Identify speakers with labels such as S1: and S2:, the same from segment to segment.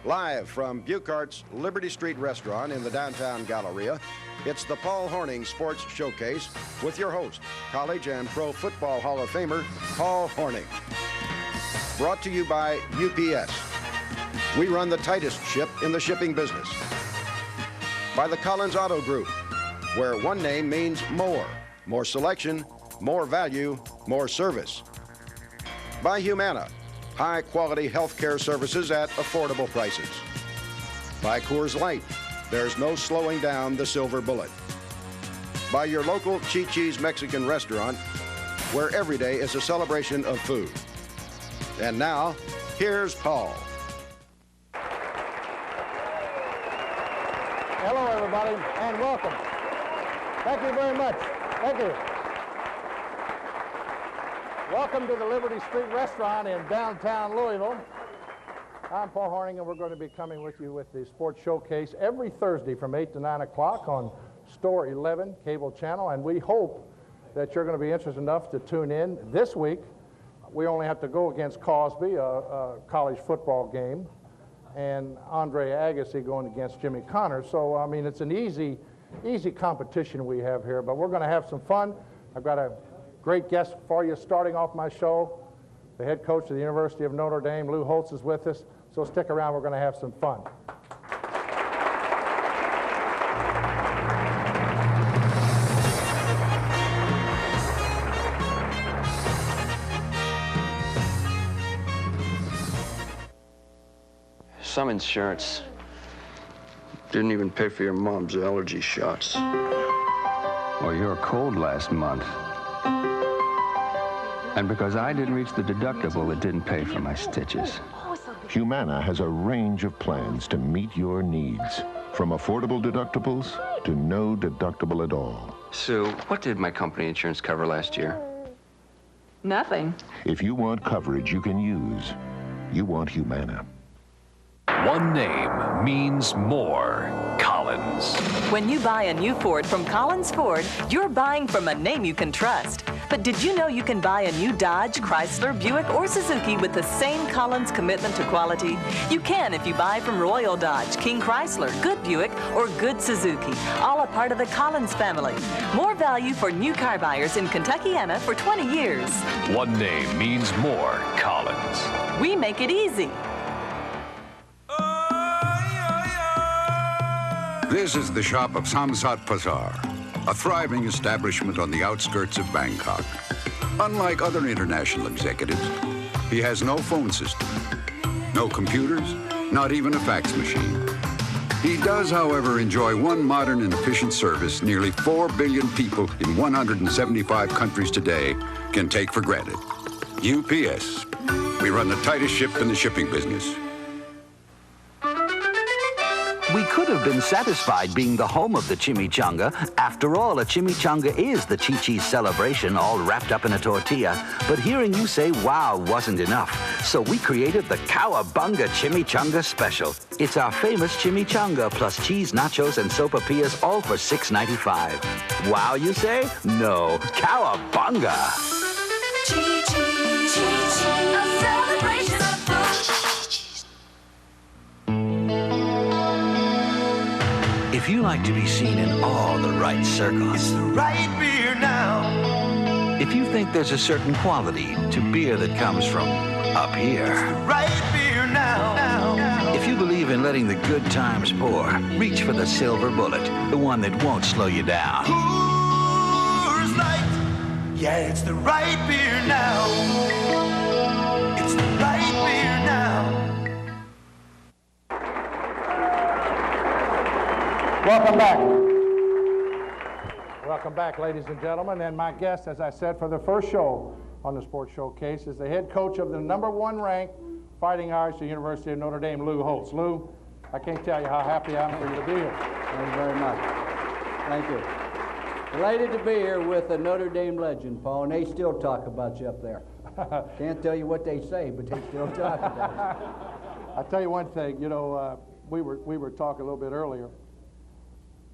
S1: Live from Bucart's Liberty Street Restaurant in the downtown Galleria, it's the Paul Hornung Sports Showcase with your host, College and Pro Football Hall of Famer, Paul Hornung. Brought to you by UPS. We run the tightest ship in the shipping business. By the Collins Auto Group, where one name means more. More selection, more value, more service. By Humana, high-quality health care services at affordable prices. By Coors Light, there's no slowing down the silver bullet. By your local Chi-Chi's Mexican restaurant, where every day is a celebration of food. And now, here's Paul.
S2: Hello, everybody, and welcome. Thank you very much. Thank you. Welcome to the Liberty Street Restaurant in downtown Louisville. I'm Paul Hornung, and we're going to be coming with you with the Sports Showcase every Thursday from 8 to 9 o'clock on Store 11 cable channel, and we hope that you're going to be interested enough to tune in. This week, we only have to go against Cosby, a college football game, and Andre Agassi going against Jimmy Connors. So, I mean, it's an easy competition we have here, but we're going to have some fun. I've got a great guest for you starting off my show. The head coach of the University of Notre Dame, Lou Holtz, is with us. So stick around, we're going to have some fun.
S3: Some insurance didn't even pay for your mom's allergy shots.
S4: Or your cold last month. And because I didn't reach the deductible, it didn't pay for my stitches.
S5: Humana has a range of plans to meet your needs, from affordable deductibles to no deductible at all.
S3: Sue, what did my company insurance cover last year?
S6: Nothing.
S5: If you want coverage you can use, you want Humana.
S7: One name means more. Collins.
S6: When you buy a new Ford from Collins Ford, you're buying from a name you can trust. But did you know you can buy a new Dodge, Chrysler, Buick, or Suzuki with the same Collins commitment to quality? You can if you buy from Royal Dodge, King Chrysler, Good Buick, or Good Suzuki, all a part of the Collins family. More value for new car buyers in Kentuckiana for 20 years.
S7: One name means more. Collins.
S6: We make it easy.
S8: This is the shop of Samsat Bazaar, a thriving establishment on the outskirts of Bangkok. Unlike other international executives, he has no phone system, no computers, not even a fax machine. He does, however, enjoy one modern and efficient service nearly 4 billion people in 175 countries today can take for granted. UPS. We run the tightest ship in the shipping business.
S9: We could have been satisfied being the home of the chimichanga. After all, a chimichanga is the Chi-Chi's celebration, all wrapped up in a tortilla. But hearing you say wow wasn't enough, so we created the Cowabunga Chimichanga Special. It's our famous chimichanga plus cheese, nachos, and sopapillas, all for $6.95. Wow, you say? No, Cowabunga.
S10: Chi-Chi, Chi-Chi, a celebration of food.
S9: If you like to be seen in all the right circles,
S10: It's the right beer now.
S9: if you think there's a certain quality to beer that comes from up here,
S10: Right beer now.
S9: if you believe in letting the good times pour, reach for the silver bullet, the one that won't slow you down.
S10: Coors Light. Yeah, it's the right beer now. It's the right beer now.
S2: Welcome back. Welcome back, ladies and gentlemen. And my guest, as I said, for the first show on the Sports Showcase is the head coach of the #1 ranked Fighting Irish at the University of Notre Dame, Lou Holtz. Lou, I can't tell you how happy I am for you to be here.
S11: Thank you very much. Thank you. Delighted to be here with a Notre Dame legend, Paul, and they still talk about you up there. Can't tell you what they say, but they still talk about you.
S2: I'll tell you one thing, you know, we were talking a little bit earlier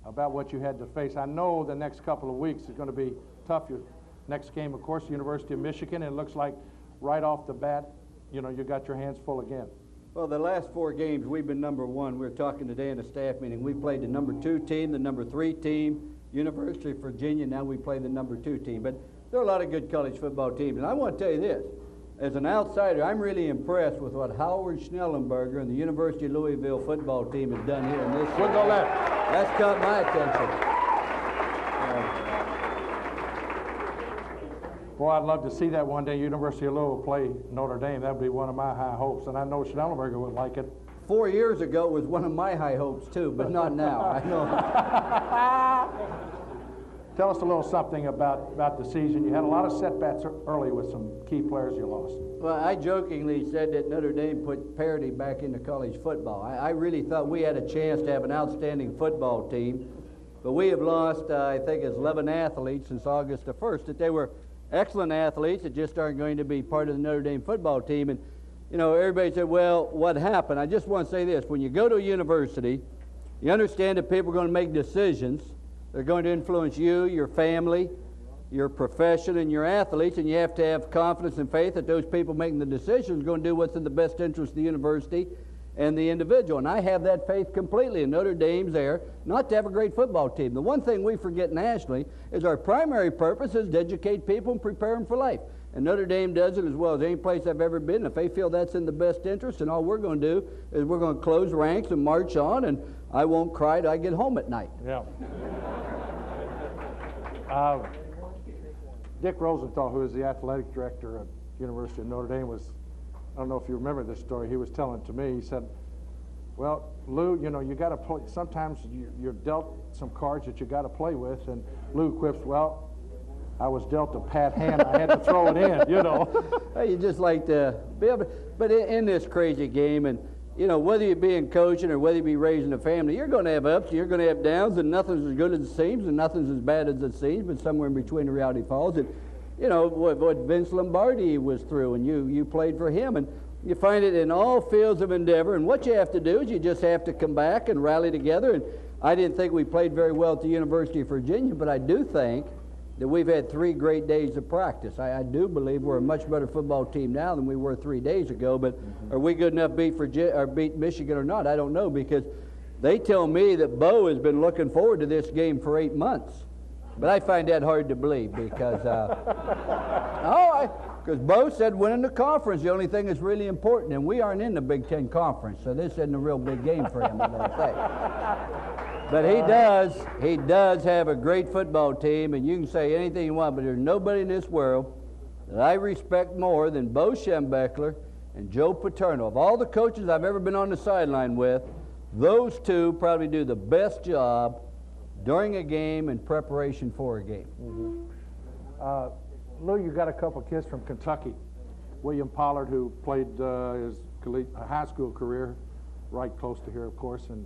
S2: about what you had to face. I know the next couple of weeks is going to be tough. Your next game, of course, the University of Michigan, and it looks like right off the bat, you know, you got your hands full again.
S11: Well, the last 4 games, we've been number 1. We were talking today in a staff meeting. We played the number 2 team, the number 3 team, University of Virginia. Now we play the number 2 team. But there are a lot of good college football teams. And I want to tell you this. As an outsider, I'm really impressed with what Howard Schnellenberger and the University of Louisville football team has done here in this city.
S2: We'll go left.
S11: That's caught my attention.
S2: Boy, I'd love to see that one day. University of Louisville play Notre Dame. That would be one of my high hopes, and I know Schnellenberger would like it.
S11: 4 years ago was one of my high hopes too, but not now. I know.
S2: Tell us a little something about the season. You had a lot of setbacks early with some key players you lost.
S11: Well, I jokingly said that Notre Dame put parity back into college football. I really thought we had a chance to have an outstanding football team, but we have lost, I think, 11 athletes since August the 1st. That they were excellent athletes that just aren't going to be part of the Notre Dame football team. And, you know, everybody said, well, what happened? I just want to say this. When you go to a university, you understand that people are going to make decisions. They're going to influence you, your family, your profession, and your athletes, and you have to have confidence and faith that those people making the decisions are going to do what's in the best interest of the university and the individual. And I have that faith completely, and Notre Dame's there not to have a great football team. The one thing we forget nationally is our primary purpose is to educate people and prepare them for life. And Notre Dame does it as well as any place I've ever been. If they feel that's in the best interest, and all we're going to do is we're going to close ranks and march on, and I won't cry till I get home at night.
S2: Yeah. Dick Rosenthal, who is the athletic director at University of Notre Dame, was, I don't know if you remember this story, he was telling it to me. He said, well, Lou, you know, you got to play, sometimes you're dealt some cards that you got to play with, and Lou quips, well, I was dealt a pat hand, I had to throw it in, you know.
S11: You just like to be able to, but in this crazy game, and you know, whether you be in coaching or whether you be raising a family, you're going to have ups, you're going to have downs, and nothing's as good as it seems, and nothing's as bad as it seems, but somewhere in between the reality falls. And you know, what Vince Lombardi was through, and you played for him, and you find it in all fields of endeavor, and what you have to do is you just have to come back and rally together. And I didn't think we played very well at the University of Virginia, but I do think that we've had 3 great days of practice. I do believe we're a much better football team now than we were 3 days ago, but are we good enough to beat Michigan or not? I don't know, because they tell me that Bo has been looking forward to this game for 8 months. But I find that hard to believe because, because Bo said winning the conference the only thing that's really important, and we aren't in the Big Ten Conference, so this isn't a real big game for him, I don't think. But he does have a great football team, and you can say anything you want, but there's nobody in this world that I respect more than Bo Schembechler and Joe Paterno. Of all the coaches I've ever been on the sideline with, those two probably do the best job during a game and preparation for a game.
S2: Lou, you got a couple kids from Kentucky. William Pollard, who played his high school career right close to here, of course, in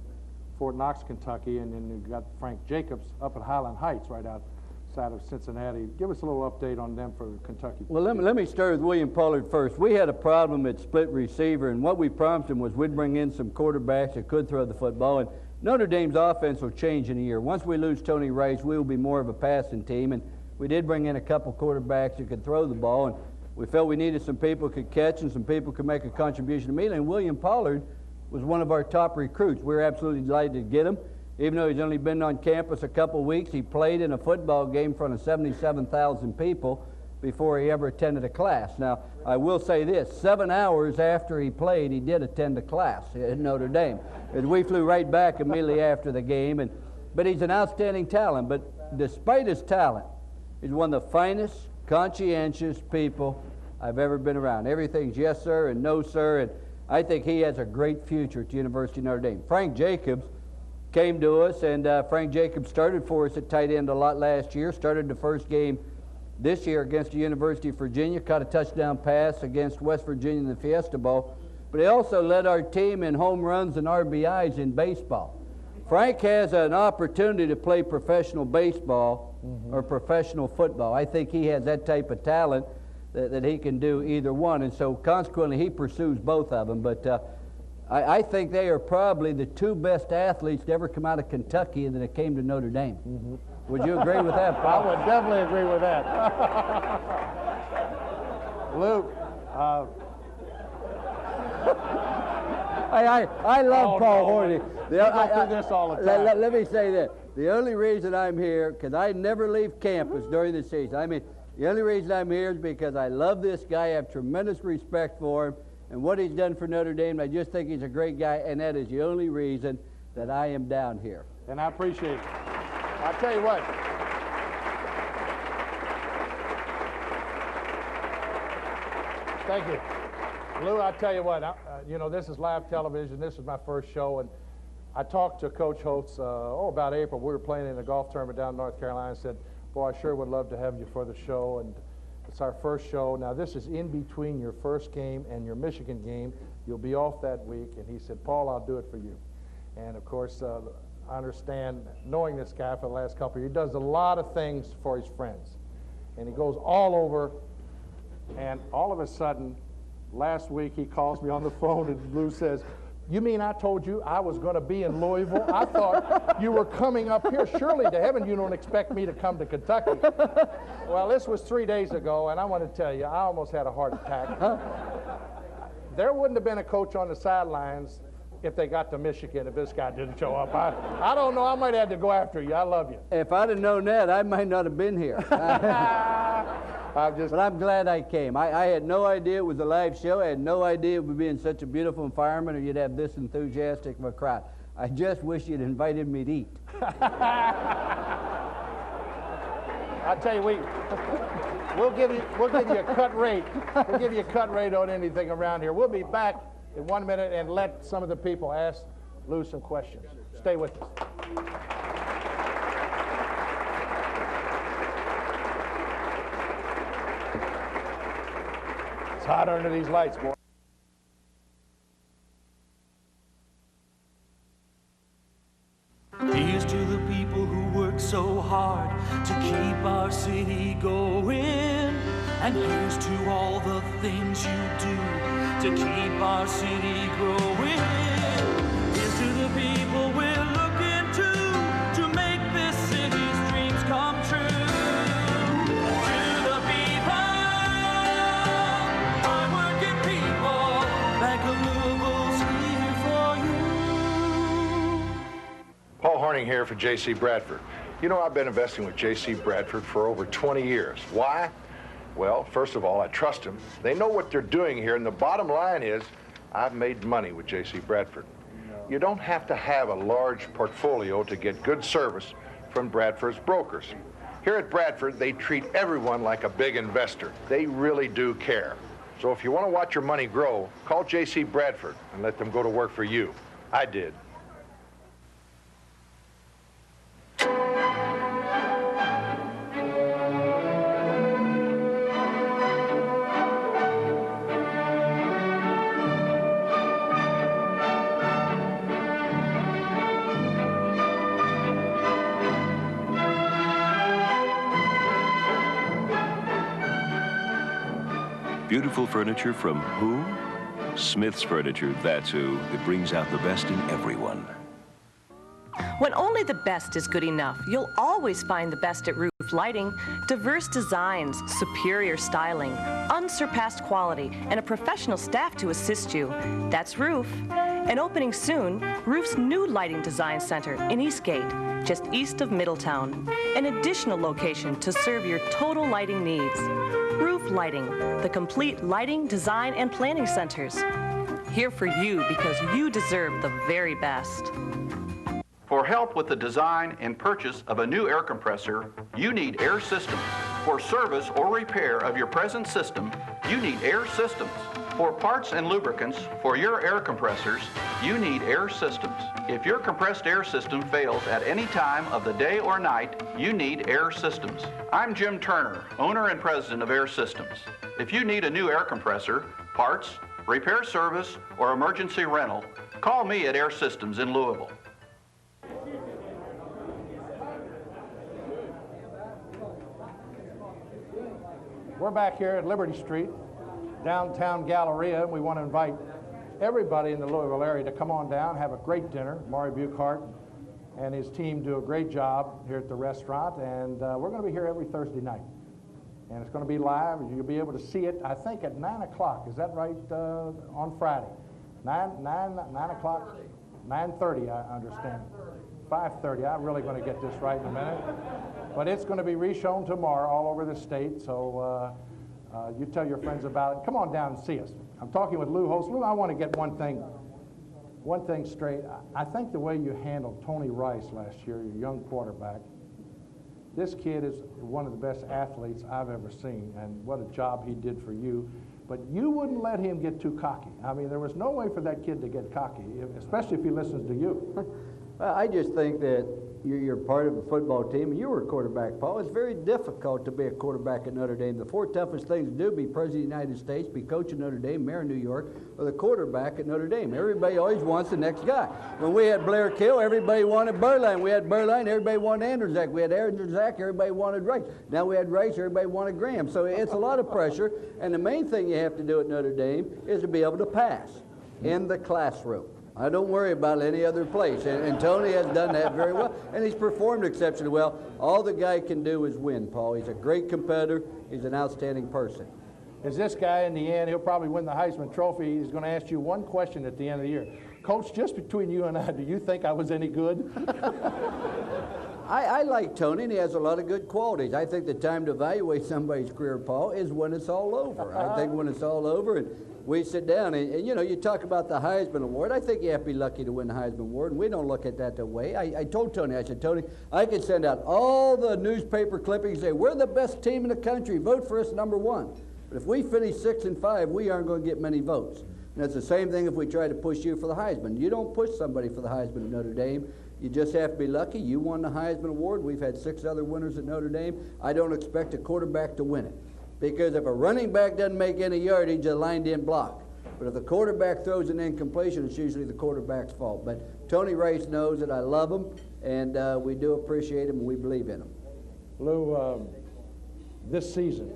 S2: Fort Knox, Kentucky, and then you got Frank Jacobs up at Highland Heights right outside of Cincinnati. Give us a little update on them for Kentucky.
S11: Well, let me start with William Pollard first. We had a problem at split receiver, and what we promised him was we'd bring in some quarterbacks that could throw the football, and Notre Dame's offense will change in a year. Once we lose Tony Rice, we will be more of a passing team, and we did bring in a couple quarterbacks that could throw the ball, and we felt we needed some people who could catch and some people who could make a contribution immediately, and William Pollard was one of our top recruits. We were absolutely delighted to get him. Even though he's only been on campus a couple weeks, he played in a football game in front of 77,000 people before he ever attended a class. Now, I will say this, 7 hours after he played, he did attend a class at Notre Dame. And we flew right back immediately after the game. But he's an outstanding talent. But despite his talent, he's one of the finest, conscientious people I've ever been around. Everything's yes, sir, and no, sir. And I think he has a great future at the University of Notre Dame. Frank Jacobs came to us, and Frank Jacobs started for us at tight end a lot last year, started the first game this year against the University of Virginia, caught a touchdown pass against West Virginia in the Fiesta Bowl, but he also led our team in home runs and RBIs in baseball. Frank has an opportunity to play professional baseball or professional football. I think he has that type of talent that he can do either one, and so consequently he pursues both of them. But I think they are probably the 2 best athletes to ever come out of Kentucky and that came to Notre Dame. Would you agree with that, Paul?
S2: I would definitely agree with that. Luke,
S11: I love Paul Hornung.
S2: We go through this all the time.
S11: Let me say this. The only reason I'm here, because I never leave campus during the season. I mean, the only reason I'm here is because I love this guy. I have tremendous respect for him and what he's done for Notre Dame. I just think he's a great guy, and that is the only reason that I am down here.
S2: And I appreciate it. I'll tell you what. Thank you. Lou, I'll tell you what, you know, this is live television. This is my first show, and I talked to Coach Holtz, about April. We were playing in a golf tournament down in North Carolina, and said, boy, I sure would love to have you for the show, and it's our first show. Now, this is in between your first game and your Michigan game. You'll be off that week, and he said, Paul, I'll do it for you. And, of course, I understand, knowing this guy for the last couple of years, he does a lot of things for his friends, and he goes all over, and all of a sudden, last week he calls me on the phone, and Lou says, you mean I told you I was going to be in Louisville? I thought you were coming up here. Surely to heaven you don't expect me to come to Kentucky. Well, this was 3 days ago, and I want to tell you, I almost had a heart attack. There wouldn't have been a coach on the sidelines if they got to Michigan if this guy didn't show up. I don't know. I might have to go after you. I love you.
S11: If I'd have known that, I might not have been here. But I'm glad I came. I had no idea it was a live show. I had no idea it would be in such a beautiful environment or you'd have this enthusiastic of a crowd. I just wish you'd invited me to eat.
S2: I'll tell you, we'll give you a cut rate. We'll give you a cut rate on anything around here. We'll be back in 1 minute and let some of the people ask Lou some questions. Stay with us. It's hot under these lights, boy.
S10: Here's to the people who work so hard to keep our city going. And here's to all the things you do to keep our city growing. Here's to the people we're looking to make this city's dreams come true. To the people, hard-working people, Bank of Louisville's here for you.
S12: Paul Hornung here for J.C. Bradford. You know, I've been investing with J.C. Bradford for over 20 years. Why? Well, first of all, I trust them. They know what they're doing here, and the bottom line is I've made money with J.C. Bradford. You don't have to have a large portfolio to get good service from Bradford's brokers. Here at Bradford, they treat everyone like a big investor. They really do care. So if you want to watch your money grow, call J.C. Bradford and let them go to work for you. I did.
S13: Beautiful furniture from who? Smith's Furniture, that's who. It brings out the best in everyone.
S6: When only the best is good enough, you'll always find the best at Roof Lighting. Diverse designs, superior styling, unsurpassed quality, and a professional staff to assist you. That's Roof. And opening soon, Roof's new lighting design center in Eastgate, just east of Middletown. An additional location to serve your total lighting needs. Roof Lighting, the complete lighting, design, and planning centers. Here for you because you deserve the very best.
S14: For help with the design and purchase of a new air compressor, you need Air Systems. For service or repair of your present system, you need Air Systems. For parts and lubricants for your air compressors, you need Air Systems. If your compressed air system fails at any time of the day or night, you need Air Systems. I'm Jim Turner, owner and president of Air Systems. If you need a new air compressor, parts, repair service, or emergency rental, call me at Air Systems in Louisville.
S2: We're back here at Liberty Street, downtown Galleria, and we want to invite everybody in the Louisville area to come on down, have a great dinner. Maury Buchart and his team do a great job here at the restaurant, and we're going to be here every Thursday night. And it's going to be live. You'll be able to see it, I think, at 9 o'clock. Is that right, on Friday? 9 o'clock, 9:30, I understand. 5:30. I'm really going to get this right in a minute. But it's going to be reshown tomorrow all over the state, so you tell your friends about it. Come on down and see us. I'm talking with Lou Holtz. Lou, I want to get one thing straight. I think the way you handled Tony Rice last year, your young quarterback, this kid is one of the best athletes I've ever seen, and what a job he did for you. But you wouldn't let him get too cocky. I mean, there was no way for that kid to get cocky, especially if he listens to you.
S11: Well, I just think that you're part of a football team, and you were a quarterback, Paul. It's very difficult to be a quarterback at Notre Dame. The 4 toughest things to do: be president of the United States, be coach of Notre Dame, mayor of New York, or the quarterback at Notre Dame. Everybody always wants the next guy. When we had Blair Kill, everybody wanted Berline. We had Berline, everybody wanted Andrzak. We had Andrzak, everybody wanted Rice. Now we had Rice, everybody wanted Graham. So it's a lot of pressure, and the main thing you have to do at Notre Dame is to be able to pass in the classroom. I don't worry about any other place. And Tony has done that very well, and he's performed exceptionally well. All the guy can do is win, Paul. He's a great competitor. He's an outstanding person.
S2: Is this guy, in the end, he'll probably win the Heisman Trophy. He's going to ask you one question at the end of the year. Coach, just between you and I, do you think I was any good?
S11: I like Tony, and he has a lot of good qualities. I think the time to evaluate somebody's career, Paul, is when it's all over. I think when it's all over and we sit down, and you know, you talk about the Heisman Award. I think you have to be lucky to win the Heisman Award, and we don't look at that way. I told Tony, I said, Tony, I could send out all the newspaper clippings and say, we're the best team in the country, vote for us #1. But if we finish 6-5, we aren't going to get many votes. And it's the same thing if we try to push you for the Heisman. You don't push somebody for the Heisman at Notre Dame. You just have to be lucky. You won the Heisman Award. We've had 6 other winners at Notre Dame. I don't expect a quarterback to win it. Because if a running back doesn't make any yardage, a line didn't block. But if the quarterback throws an incompletion, it's usually the quarterback's fault. But Tony Rice knows that I love him, and we do appreciate him, and we believe in him.
S2: Lou, this season,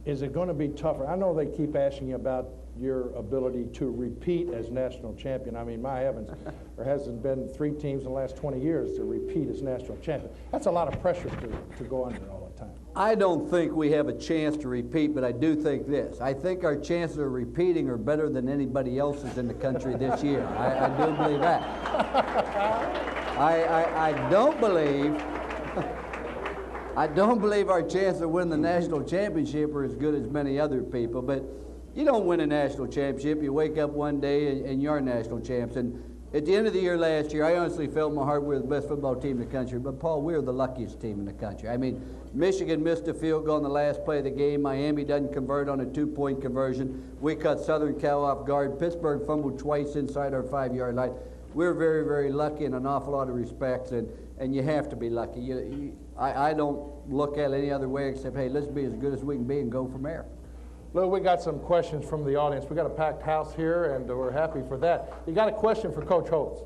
S2: is it going to be tougher? I know they keep asking you about your ability to repeat as national champion. I mean, my heavens, there hasn't been 3 teams in the last 20 years to repeat as national champion. That's a lot of pressure to go under all the time.
S11: I don't think we have a chance to repeat, but I do think this. I think our chances of repeating are better than anybody else's in the country this year. I do believe that. I don't believe I don't believe our chances of winning the national championship are as good as many other people, but you don't win a national championship. You wake up one day and you're national champs. And at the end of the year last year, I honestly felt in my heart we were the best football team in the country. But, Paul, we were the luckiest team in the country. I mean, Michigan missed a field goal on the last play of the game. Miami doesn't convert on a 2-point conversion. We cut Southern Cal off guard. Pittsburgh fumbled twice inside our 5-yard line. We're very, very lucky in an awful lot of respects, and you have to be lucky. I don't look at it any other way except, hey, let's be as good as we can be and go from there.
S2: Lou, we got some questions from the audience. We got a packed house here, and we're happy for that. You got a question for Coach Holtz?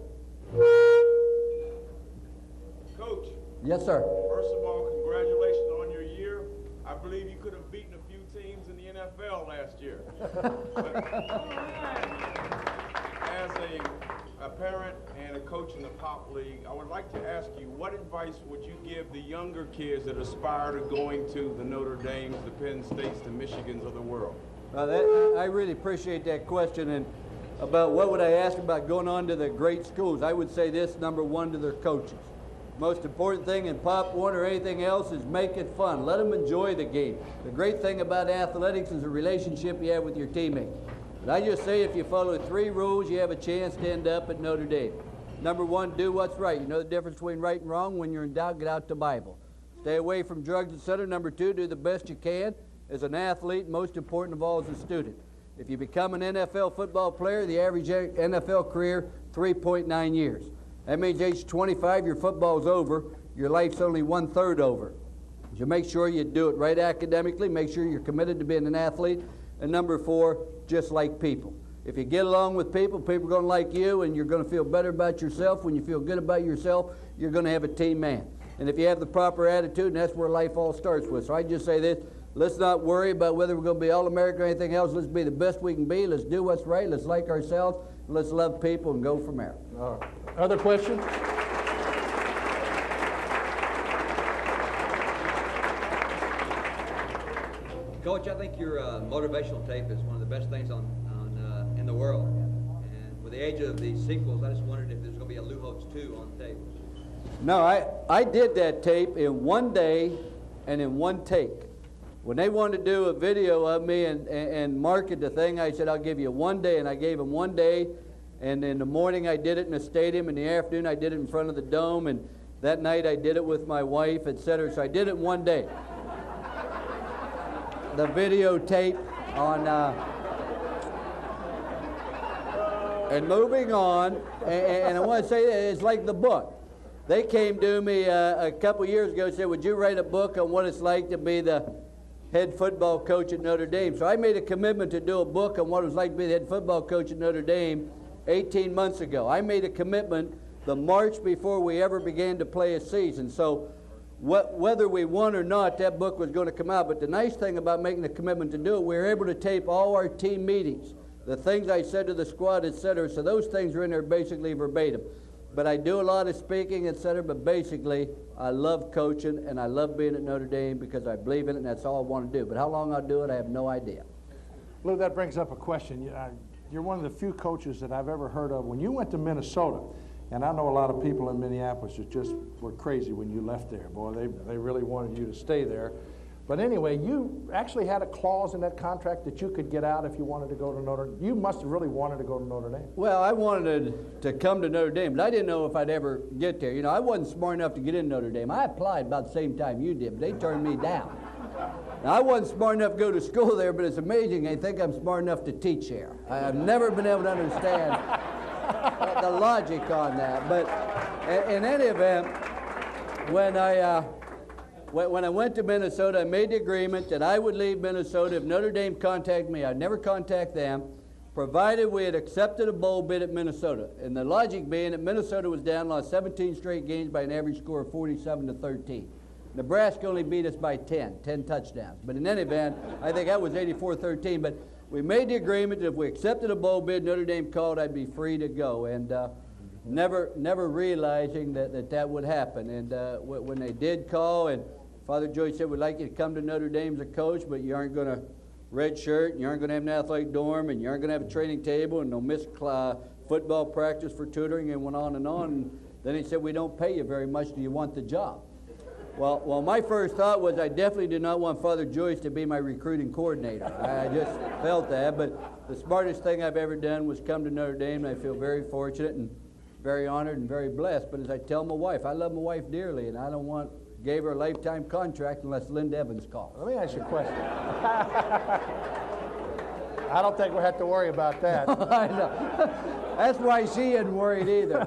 S15: Coach.
S11: Yes, sir.
S15: First of all, congratulations on your year. I believe you could have beaten a few teams in the NFL last year. As a parent and a coach in the Pop League, I would like to ask you, what advice would you give the younger kids that aspire to going to the Notre Dames, the Penn States, the Michigans of the world?
S11: I really appreciate that question. And about what would I ask about going on to the great schools, I would say this, #1, to their coaches. Most important thing in Pop Warner or anything else is make it fun. Let them enjoy the game. The great thing about athletics is the relationship you have with your teammates. But I just say if you follow 3 rules, you have a chance to end up at Notre Dame. #1, do what's right. You know the difference between right and wrong. When you're in doubt, get out the Bible. Stay away from drugs, etc. #2, do the best you can as an athlete, most important of all as a student. If you become an NFL football player, the average NFL career, 3.9 years. That means age 25, your football's over. Your life's only 1/3 over. So make sure you do it right academically. Make sure you're committed to being an athlete. And #4, just like people. If you get along with people, people are going to like you, and you're going to feel better about yourself. When you feel good about yourself, you're going to have a team man. And if you have the proper attitude, and that's where life all starts with. So I just say this, let's not worry about whether we're going to be All-American or anything else. Let's be the best we can be. Let's do what's right. Let's like ourselves. And let's love people and go from there.
S2: All right. Other questions?
S16: Coach, I think your motivational tape is one of the best things in the the world. And with the age of the sequels, I just wondered if there's going to be a Lou Holtz 2 on tape.
S11: No, I did that tape in one day and in one take. When they wanted to do a video of me and market the thing, I said, I'll give you 1 day, and I gave them 1 day. And in the morning, I did it in the stadium. In the afternoon, I did it in front of the dome. And that night, I did it with my wife, etc. So I did it in 1 day. The videotape on... and moving on, and I want to say that it's like the book. They came to me a couple years ago and said, would you write a book on what it's like to be the head football coach at Notre Dame? So I made a commitment to do a book on what it was like to be the head football coach at Notre Dame 18 months ago. I made a commitment the March before we ever began to play a season. So whether we won or not, that book was going to come out. But the nice thing about making the commitment to do it, we were able to tape all our team meetings, the things I said to the squad, etc. So those things are in there basically verbatim. But I do a lot of speaking, etc. But basically, I love coaching, and I love being at Notre Dame because I believe in it, and that's all I want to do. But how long I'll do it, I have no idea.
S2: Lou, that brings up a question. You're one of the few coaches that I've ever heard of. When you went to Minnesota, and I know a lot of people in Minneapolis that just were crazy when you left there. Boy, they really wanted you to stay there. But anyway, you actually had a clause in that contract that you could get out if you wanted to go to Notre Dame. You must have really wanted to go to Notre Dame.
S11: Well, I wanted to come to Notre Dame, but I didn't know if I'd ever get there. You know, I wasn't smart enough to get in Notre Dame. I applied about the same time you did, but they turned me down. Now, I wasn't smart enough to go to school there, but it's amazing. They think I'm smart enough to teach there. I've never been able to understand the logic on that. But in any event, when I went to Minnesota, I made the agreement that I would leave Minnesota if Notre Dame contacted me. I'd never contact them, provided we had accepted a bowl bid at Minnesota. And the logic being that Minnesota was down, lost 17 straight games by an average score of 47-13. Nebraska only beat us by 10 touchdowns. But in any event, I think that was 84-13. But we made the agreement that if we accepted a bowl bid, Notre Dame called, I'd be free to go. And never realizing that would happen. And when they did call, and Father Joyce said, we'd like you to come to Notre Dame as a coach, but you aren't going to redshirt, and you aren't going to have an athletic dorm, and you aren't going to have a training table, and no missed football practice for tutoring, and went on and on. And then he said, we don't pay you very much. Do you want the job? Well, my first thought was I definitely did not want Father Joyce to be my recruiting coordinator. I just felt that. But the smartest thing I've ever done was come to Notre Dame, and I feel very fortunate and very honored and very blessed. But as I tell my wife, I love my wife dearly, and I don't gave her a lifetime contract unless Linda Evans calls.
S2: Let me ask you a question. I don't think we'll have to worry about that.
S11: I know. That's why she isn't worried either.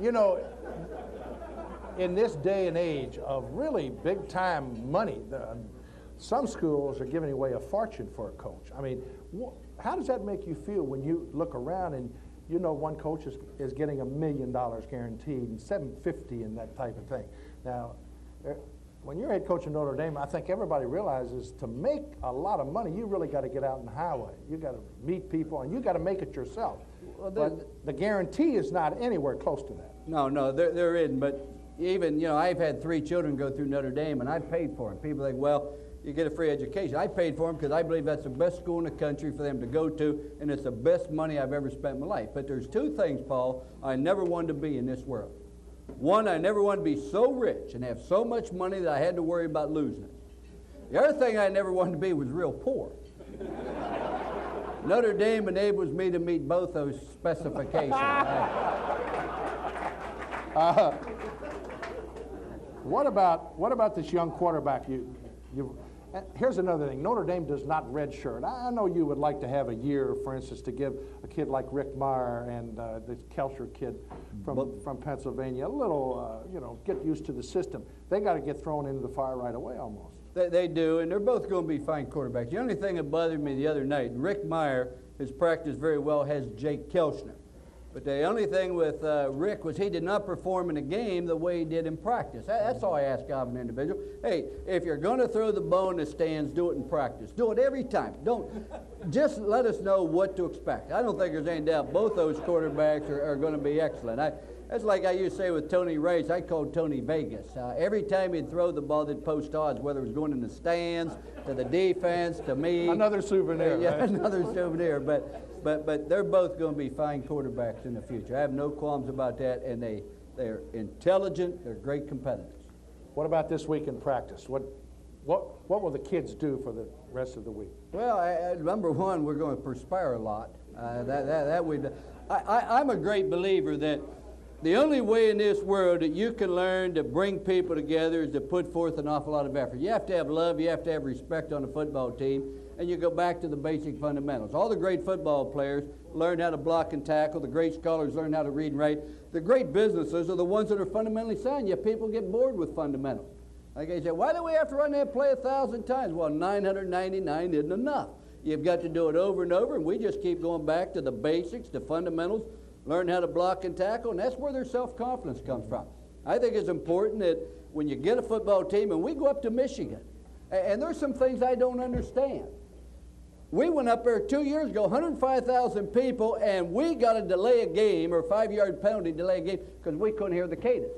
S2: You know, in this day and age of really big-time money, some schools are giving away a fortune for a coach. I mean, how does that make you feel when you look around and you know one coach is getting $1 million guaranteed and $750 and that type of thing? Now, when you're head coach of Notre Dame, I think everybody realizes to make a lot of money, you really got to get out in the highway. You got to meet people, and you got to make it yourself. Well, but the guarantee is not anywhere close to that.
S11: No, there isn't. But even, you know, I've had 3 children go through Notre Dame, and I paid for them. People think, well, you get a free education. I paid for them because I believe that's the best school in the country for them to go to, and it's the best money I've ever spent in my life. But there's 2 things, Paul, I never wanted to be in this world. One, I never wanted to be so rich and have so much money that I had to worry about losing it. The other thing I never wanted to be was real poor. Notre Dame enables me to meet both those specifications.
S2: What about this young quarterback? Here's another thing. Notre Dame does not redshirt. I know you would like to have a year, for instance, to give a kid like Rick Meyer and the Kelcher kid from Pennsylvania a little, get used to the system. They got to get thrown into the fire right away almost.
S11: They do, and they're both going to be fine quarterbacks. The only thing that bothered me the other night, Rick Meyer has practiced very well, has Jake Kelchner. But the only thing with Rick was he did not perform in a game the way he did in practice. That's all I ask of an individual. Hey, if you're going to throw the ball in the stands, do it in practice. Do it every time. Just let us know what to expect. I don't think there's any doubt both those quarterbacks are going to be excellent. That's like I used to say with Tony Race. I called Tony Vegas. Every time he'd throw the ball, they'd post odds, whether it was going in the stands, to the defense, to me.
S2: Another souvenir.
S11: Yeah,
S2: right?
S11: another souvenir. But they're both going to be fine quarterbacks in the future. I have no qualms about that, and they're intelligent. They're great competitors. What about this week in practice? What will the kids do for the rest of the week? Well, number one, we're going to perspire a lot. I'm a great believer that the only way in this world that you can learn to bring people together is to put forth an awful lot of effort. You have to have love, you have to have respect on a football team, and you go back to the basic fundamentals. All the great football players learn how to block and tackle. The great scholars learn how to read and write. The great businesses are the ones that are fundamentally sound, yet people get bored with fundamentals. Like I said, why do we have to run that play 1,000 times? Well, 999 isn't enough. You've got to do it over and over, and we just keep going back to the basics, the fundamentals, learn how to block and tackle, and that's where their self-confidence comes from. I think it's important that when you get a football team, and we go up to Michigan, and there's some things I don't understand. We went up there 2 years ago, 105,000 people, and we got to delay a game, or a 5-yard penalty delay a game, because we couldn't hear the cadence.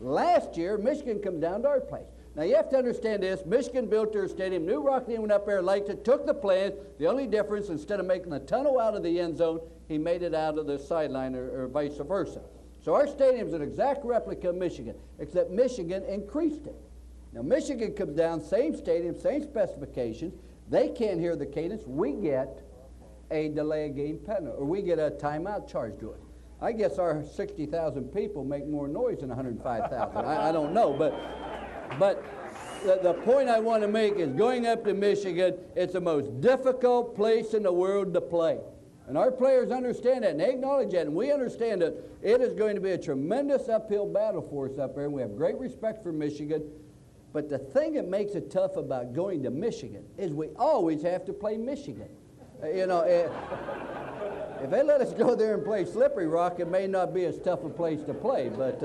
S11: Last year, Michigan come down to our place. Now, you have to understand this. Michigan built their stadium. New Rockne went up there, liked it, took the plans. The only difference, instead of making the tunnel out of the end zone, he made it out of the sideline or vice versa. So our stadium's an exact replica of Michigan, except Michigan increased it. Now, Michigan comes down, same stadium, same specifications. They can't hear the cadence. We get a delay of game penalty, or we get a timeout charge to it. I guess our 60,000 people make more noise than 105,000. I don't know, but the point I want to make is going up to Michigan, it's the most difficult place in the world to play. And our players understand that, and they acknowledge that, and we understand that it is going to be a tremendous uphill battle for us up there, and we have great respect for Michigan. But the thing that makes it tough about going to Michigan is we always have to play Michigan. If they let us go there and play Slippery Rock, it may not be as tough a place to play, but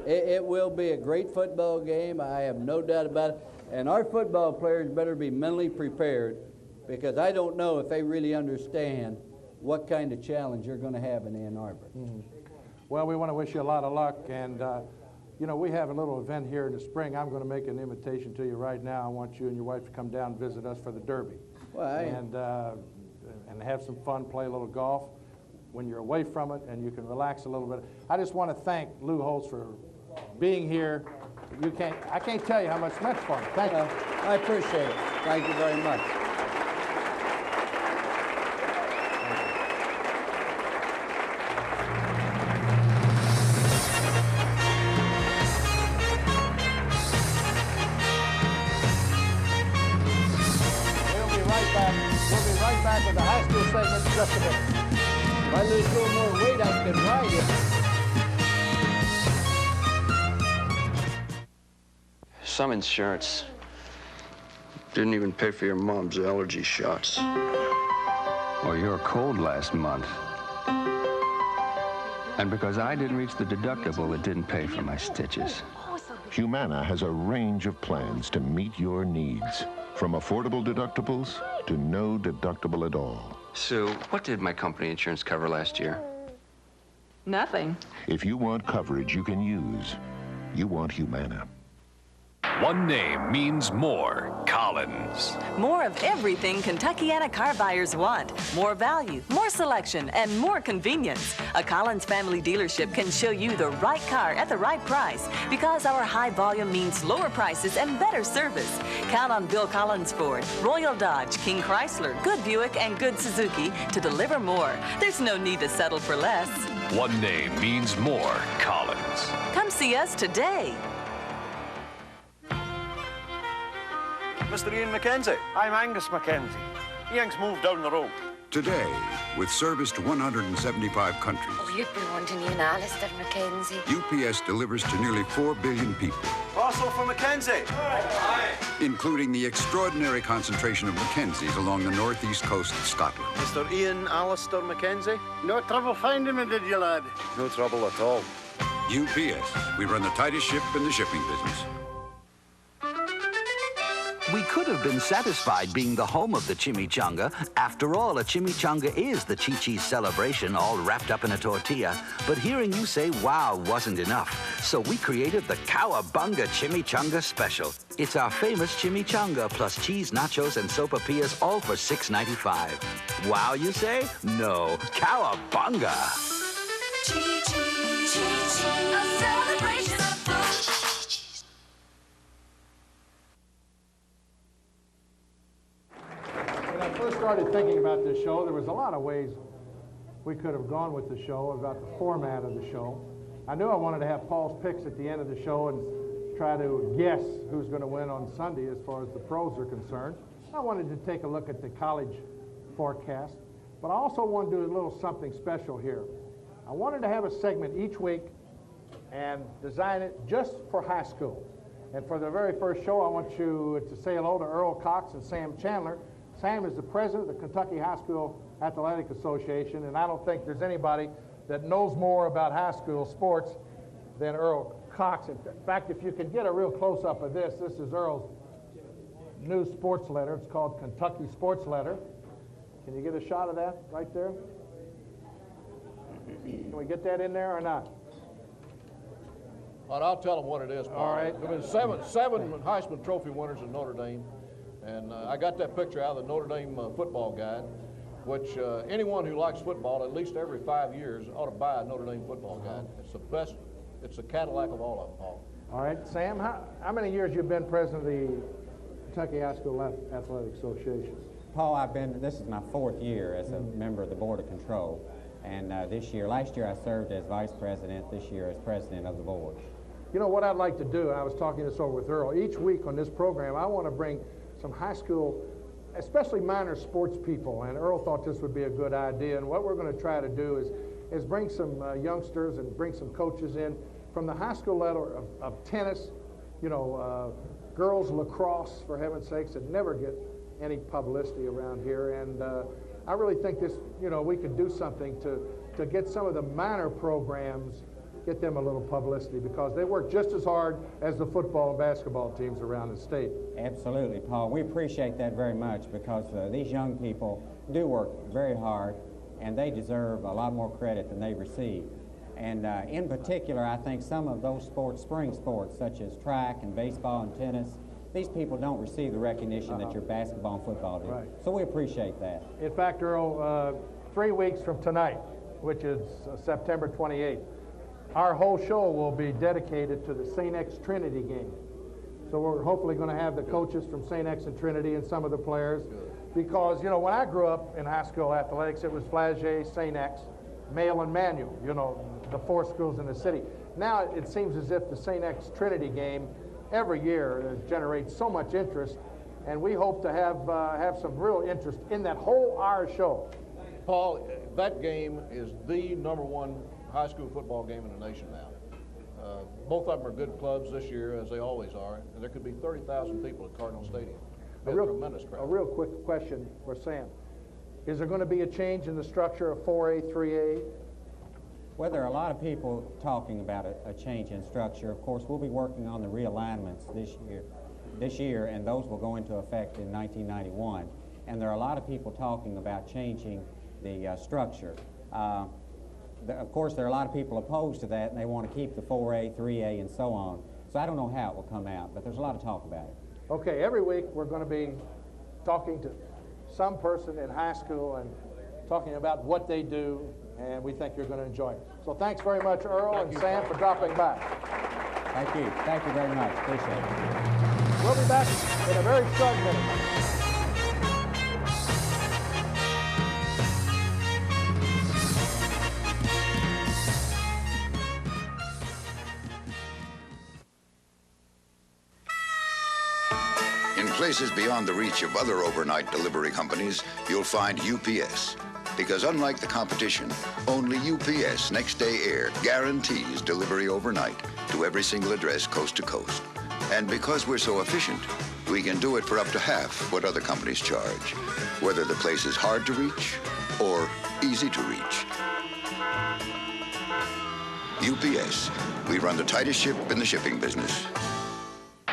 S11: it will be a great football game. I have no doubt about it. And our football players better be mentally prepared, because I don't know if they really understand what kind of challenge you're going to have in Ann Arbor.
S2: Mm-hmm. Well, we want to wish you a lot of luck, and you know, we have a little event here in the spring. I'm going to make an invitation to you right now. I want you and your wife to come down and visit us for the Derby.
S11: Well,
S2: and have some fun, play a little golf when you're away from it, and you can relax a little bit. I just want to thank Lou Holtz for being here. I can't tell you how much meant for me. Thank you.
S11: I appreciate it. Thank you very much.
S2: We'll be right back with the high school segment in just a minute.
S11: If I lose a little more weight, I can ride it.
S3: Some insurance didn't even pay for your mom's allergy shots.
S4: Or your cold last month. And because I didn't reach the deductible, it didn't pay for my stitches.
S5: Humana has a range of plans to meet your needs, from affordable deductibles to no deductible at all.
S3: Sue, what did my company insurance cover last year?
S6: Nothing.
S5: If you want coverage you can use, you want Humana.
S7: One name means more. Collins.
S6: More of everything Kentuckiana car buyers want. More value, more selection, and more convenience. A Collins family dealership can show you the right car at the right price, because our high volume means lower prices and better service. Count on Bill Collins Ford, Royal Dodge, King Chrysler, Good Buick, and Good Suzuki to deliver more. There's no need to settle for less.
S7: One name means more. Collins.
S6: Come see us today.
S17: Mr. Ian McKenzie. I'm Angus McKenzie. Ian's moved down the road.
S8: Today, with service to 175 countries,
S18: Oh, you'd be wanting you now, Mr. McKenzie.
S8: UPS delivers to nearly 4 billion people,
S17: Parcel for McKenzie. Aye.
S8: including the extraordinary concentration of Mackenzies along the northeast coast of Scotland.
S17: Mr. Ian Alistair McKenzie. No trouble finding me, did you, lad? No trouble at all.
S8: UPS, we run the tightest ship in the shipping business.
S9: We could have been satisfied being the home of the chimichanga. After all, a chimichanga is the Chi-Chi's celebration all wrapped up in a tortilla. But hearing you say wow wasn't enough. So we created the Cowabunga Chimichanga Special. It's our famous chimichanga plus cheese, nachos, and sopapillas, all for $6.95. Wow, you say? No, Cowabunga.
S10: Chi-Chi, Chi-Chi, a celebration of food.
S2: When I first started thinking about this show, there was a lot of ways we could have gone with the show, about the format of the show. I knew I wanted to have Paul's picks at the end of the show and try to guess who's going to win on Sunday as far as the pros are concerned. I wanted to take a look at the college forecast, but I also want to do a little something special here. I wanted to have a segment each week and design it just for high school. And for the very first show, I want you to say hello to Earl Cox and Sam Chandler. Sam is the president of the Kentucky High School Athletic Association, and I don't think there's anybody that knows more about high school sports than Earl Cox. In fact, if you can get a real close-up of this, this is Earl's new sports letter. It's called Kentucky Sports Letter. Can you get a shot of that right there? Can we get that in there or not?
S19: Well, I'll tell them what it is, Paul.
S2: All right.
S19: There have been seven Heisman Trophy winners in Notre Dame, and I got that picture out of the Notre Dame football guide, which anyone who likes football at least every 5 years ought to buy a Notre Dame football guide. It's the best. It's the Cadillac of all of them, Paul.
S2: All right, Sam, how many years you been president of the Kentucky High School Athletic Association?
S20: Paul, this is my 4th year as a member of the Board of Control. And last year I served as vice president, this year as president of the board.
S2: You know what I'd like to do, and I was talking this over with Earl, each week on this program I want to bring some high school, especially minor sports people, and Earl thought this would be a good idea. And what we're going to try to do is bring some youngsters and bring some coaches in from the high school level of tennis, you know, girls lacrosse, for heaven's sakes, that never get any publicity around here. And I really think this, you know, we could do something to get some of the minor programs, get them a little publicity, because they work just as hard as the football and basketball teams around the state.
S20: Absolutely, Paul. We appreciate that very much, because these young people do work very hard, and they deserve a lot more credit than they receive. And in particular, I think some of those sports, spring sports, such as track and baseball and tennis, these people don't receive the recognition that your basketball and football do. Right. So we appreciate that.
S2: In fact, Earl, 3 weeks from tonight, which is September 28th, our whole show will be dedicated to the St. X Trinity game. So we're hopefully going to have the coaches from St. X and Trinity and some of the players. Because, you know, when I grew up in high school athletics, it was Flagey, St. X, Male and Manual, you know, the 4 schools in the city. Now it seems as if the St. X Trinity game every year generates so much interest, and we hope to have some real interest in that whole hour show.
S19: Paul, that game is the #1 high school football game in the nation now. Both of them are good clubs this year, as they always are, and there could be 30,000 people at Cardinal Stadium. A tremendous crowd.
S2: A real quick question for Sam. Is there going to be a change in the structure of 4A, 3A?
S20: Well, there are a lot of people talking about a change in structure. Of course, we'll be working on the realignments this year, and those will go into effect in 1991. And there are a lot of people talking about changing the structure. Of course, there are a lot of people opposed to that, and they want to keep the 4A, 3A, and so on. So I don't know how it will come out, but there's a lot of talk about it.
S2: Okay, every week we're going to be talking to some person in high school and talking about what they do, and we think you're going to enjoy it. So thanks very much, Earl and Sam, for dropping by.
S20: Thank you. Thank you very much. Appreciate it.
S2: We'll be back in a very short minute.
S8: In places beyond the reach of other overnight delivery companies, you'll find UPS. Because unlike the competition, only UPS Next Day Air guarantees delivery overnight to every single address coast to coast. And because we're so efficient, we can do it for up to half what other companies charge, whether the place is hard to reach or easy to reach. UPS, we run the tightest ship in the shipping business.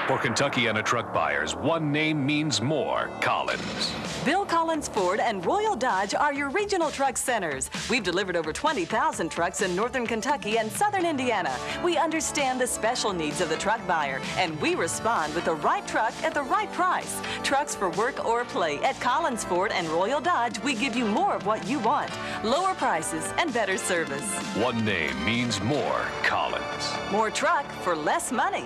S7: For Kentuckiana truck buyers, one name means more: Collins.
S6: Bill Collins Ford and Royal Dodge are your regional truck centers. We've delivered over 20,000 trucks in northern Kentucky and southern Indiana. We understand the special needs of the truck buyer, and we respond with the right truck at the right price. Trucks for work or play. At Collins Ford and Royal Dodge, we give you more of what you want. Lower prices and better service.
S7: One name means more: Collins.
S6: More truck for less money.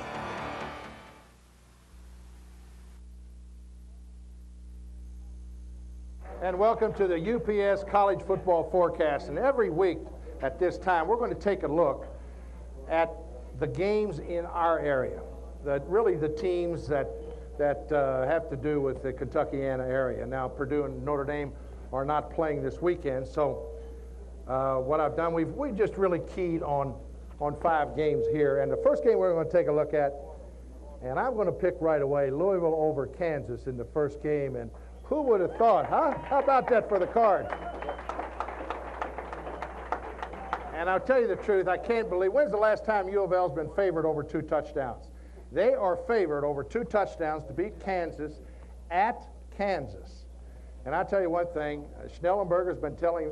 S2: And welcome to the UPS College Football Forecast. And every week at this time, we're going to take a look at the games in our area, really the teams that have to do with the Kentuckiana area. Now, Purdue and Notre Dame are not playing this weekend, so what I've done, we've just really keyed on 5 games here. And the first game we're going to take a look at, and I'm going to pick right away, Louisville over Kansas in the first game. And who would have thought, huh? How about that for the card? And I'll tell you the truth, I can't believe, when's the last time U of L's been favored over 2 touchdowns? They are favored over 2 touchdowns to beat Kansas at Kansas. And I'll tell you one thing, Schnellenberger's been telling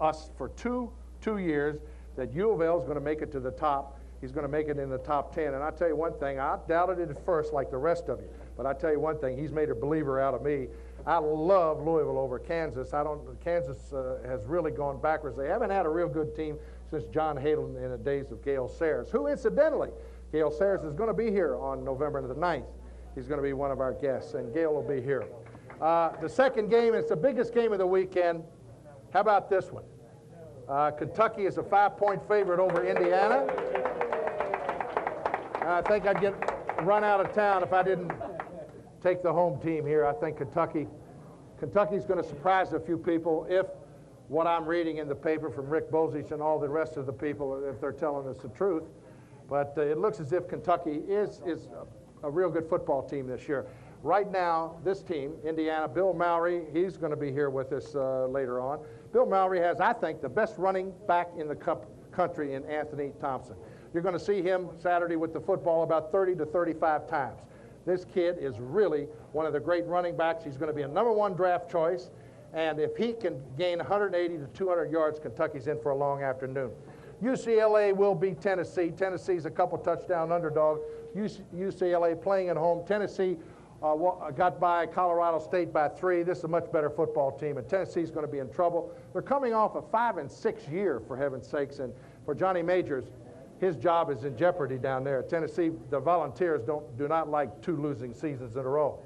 S2: us for two years that U of L is going to make it to the top. He's going to make it in the top 10. And I'll tell you one thing, I doubted it at first like the rest of you. But I'll tell you one thing, he's made a believer out of me. I love Louisville over Kansas. Kansas has really gone backwards. They haven't had a real good team since John Hayden in the days of Gale Sayers, who incidentally, Gale Sayers is going to be here on November the 9th. He's going to be one of our guests, and Gale will be here. The second game, it's the biggest game of the weekend. How about this one? Kentucky is a 5-point favorite over Indiana. I think I'd get run out of town if I didn't take the home team here. I think Kentucky's going to surprise a few people if what I'm reading in the paper from Rick Bozich and all the rest of the people, if they're telling us the truth. But it looks as if Kentucky is a real good football team this year. Right now, this team, Indiana, Bill Mowry, he's going to be here with us later on. Bill Mowry has, I think, the best running back in the country in Anthony Thompson. You're going to see him Saturday with the football about 30 to 35 times. This kid is really one of the great running backs. He's going to be a #1 draft choice. And if he can gain 180 to 200 yards, Kentucky's in for a long afternoon. UCLA will beat Tennessee. Tennessee's a couple touchdown underdog. UCLA playing at home. Tennessee got by Colorado State by 3. This is a much better football team, and Tennessee's going to be in trouble. They're coming off a 5-6 year, for heaven's sakes, and for Johnny Majors, his job is in jeopardy down there. Tennessee, the Volunteers do not like 2 losing seasons in a row.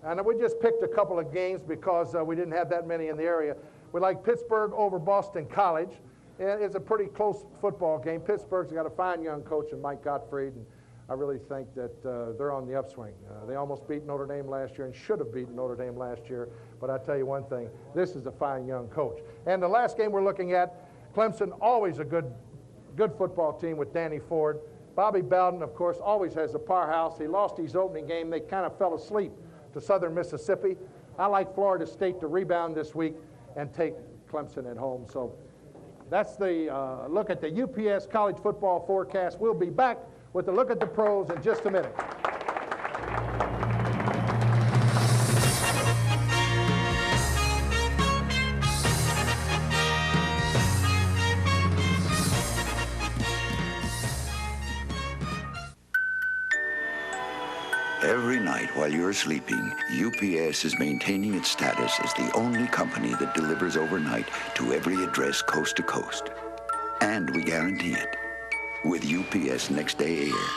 S2: And we just picked a couple of games because we didn't have that many in the area. We like Pittsburgh over Boston College. It's a pretty close football game. Pittsburgh's got a fine young coach in Mike Gottfried, and I really think that they're on the upswing. They almost beat Notre Dame last year and should have beaten Notre Dame last year. But I tell you one thing, this is a fine young coach. And the last game we're looking at, Clemson, always a good football team with Danny Ford. Bobby Bowden, of course, always has a powerhouse. He lost his opening game. They kind of fell asleep to Southern Mississippi. I like Florida State to rebound this week and take Clemson at home. So that's the look at the UPS College Football Forecast. We'll be back with a look at the pros in just a minute.
S21: Every night while you're sleeping, UPS is maintaining its status as the only company that delivers overnight to every address coast to coast. And we guarantee it with UPS Next Day Air.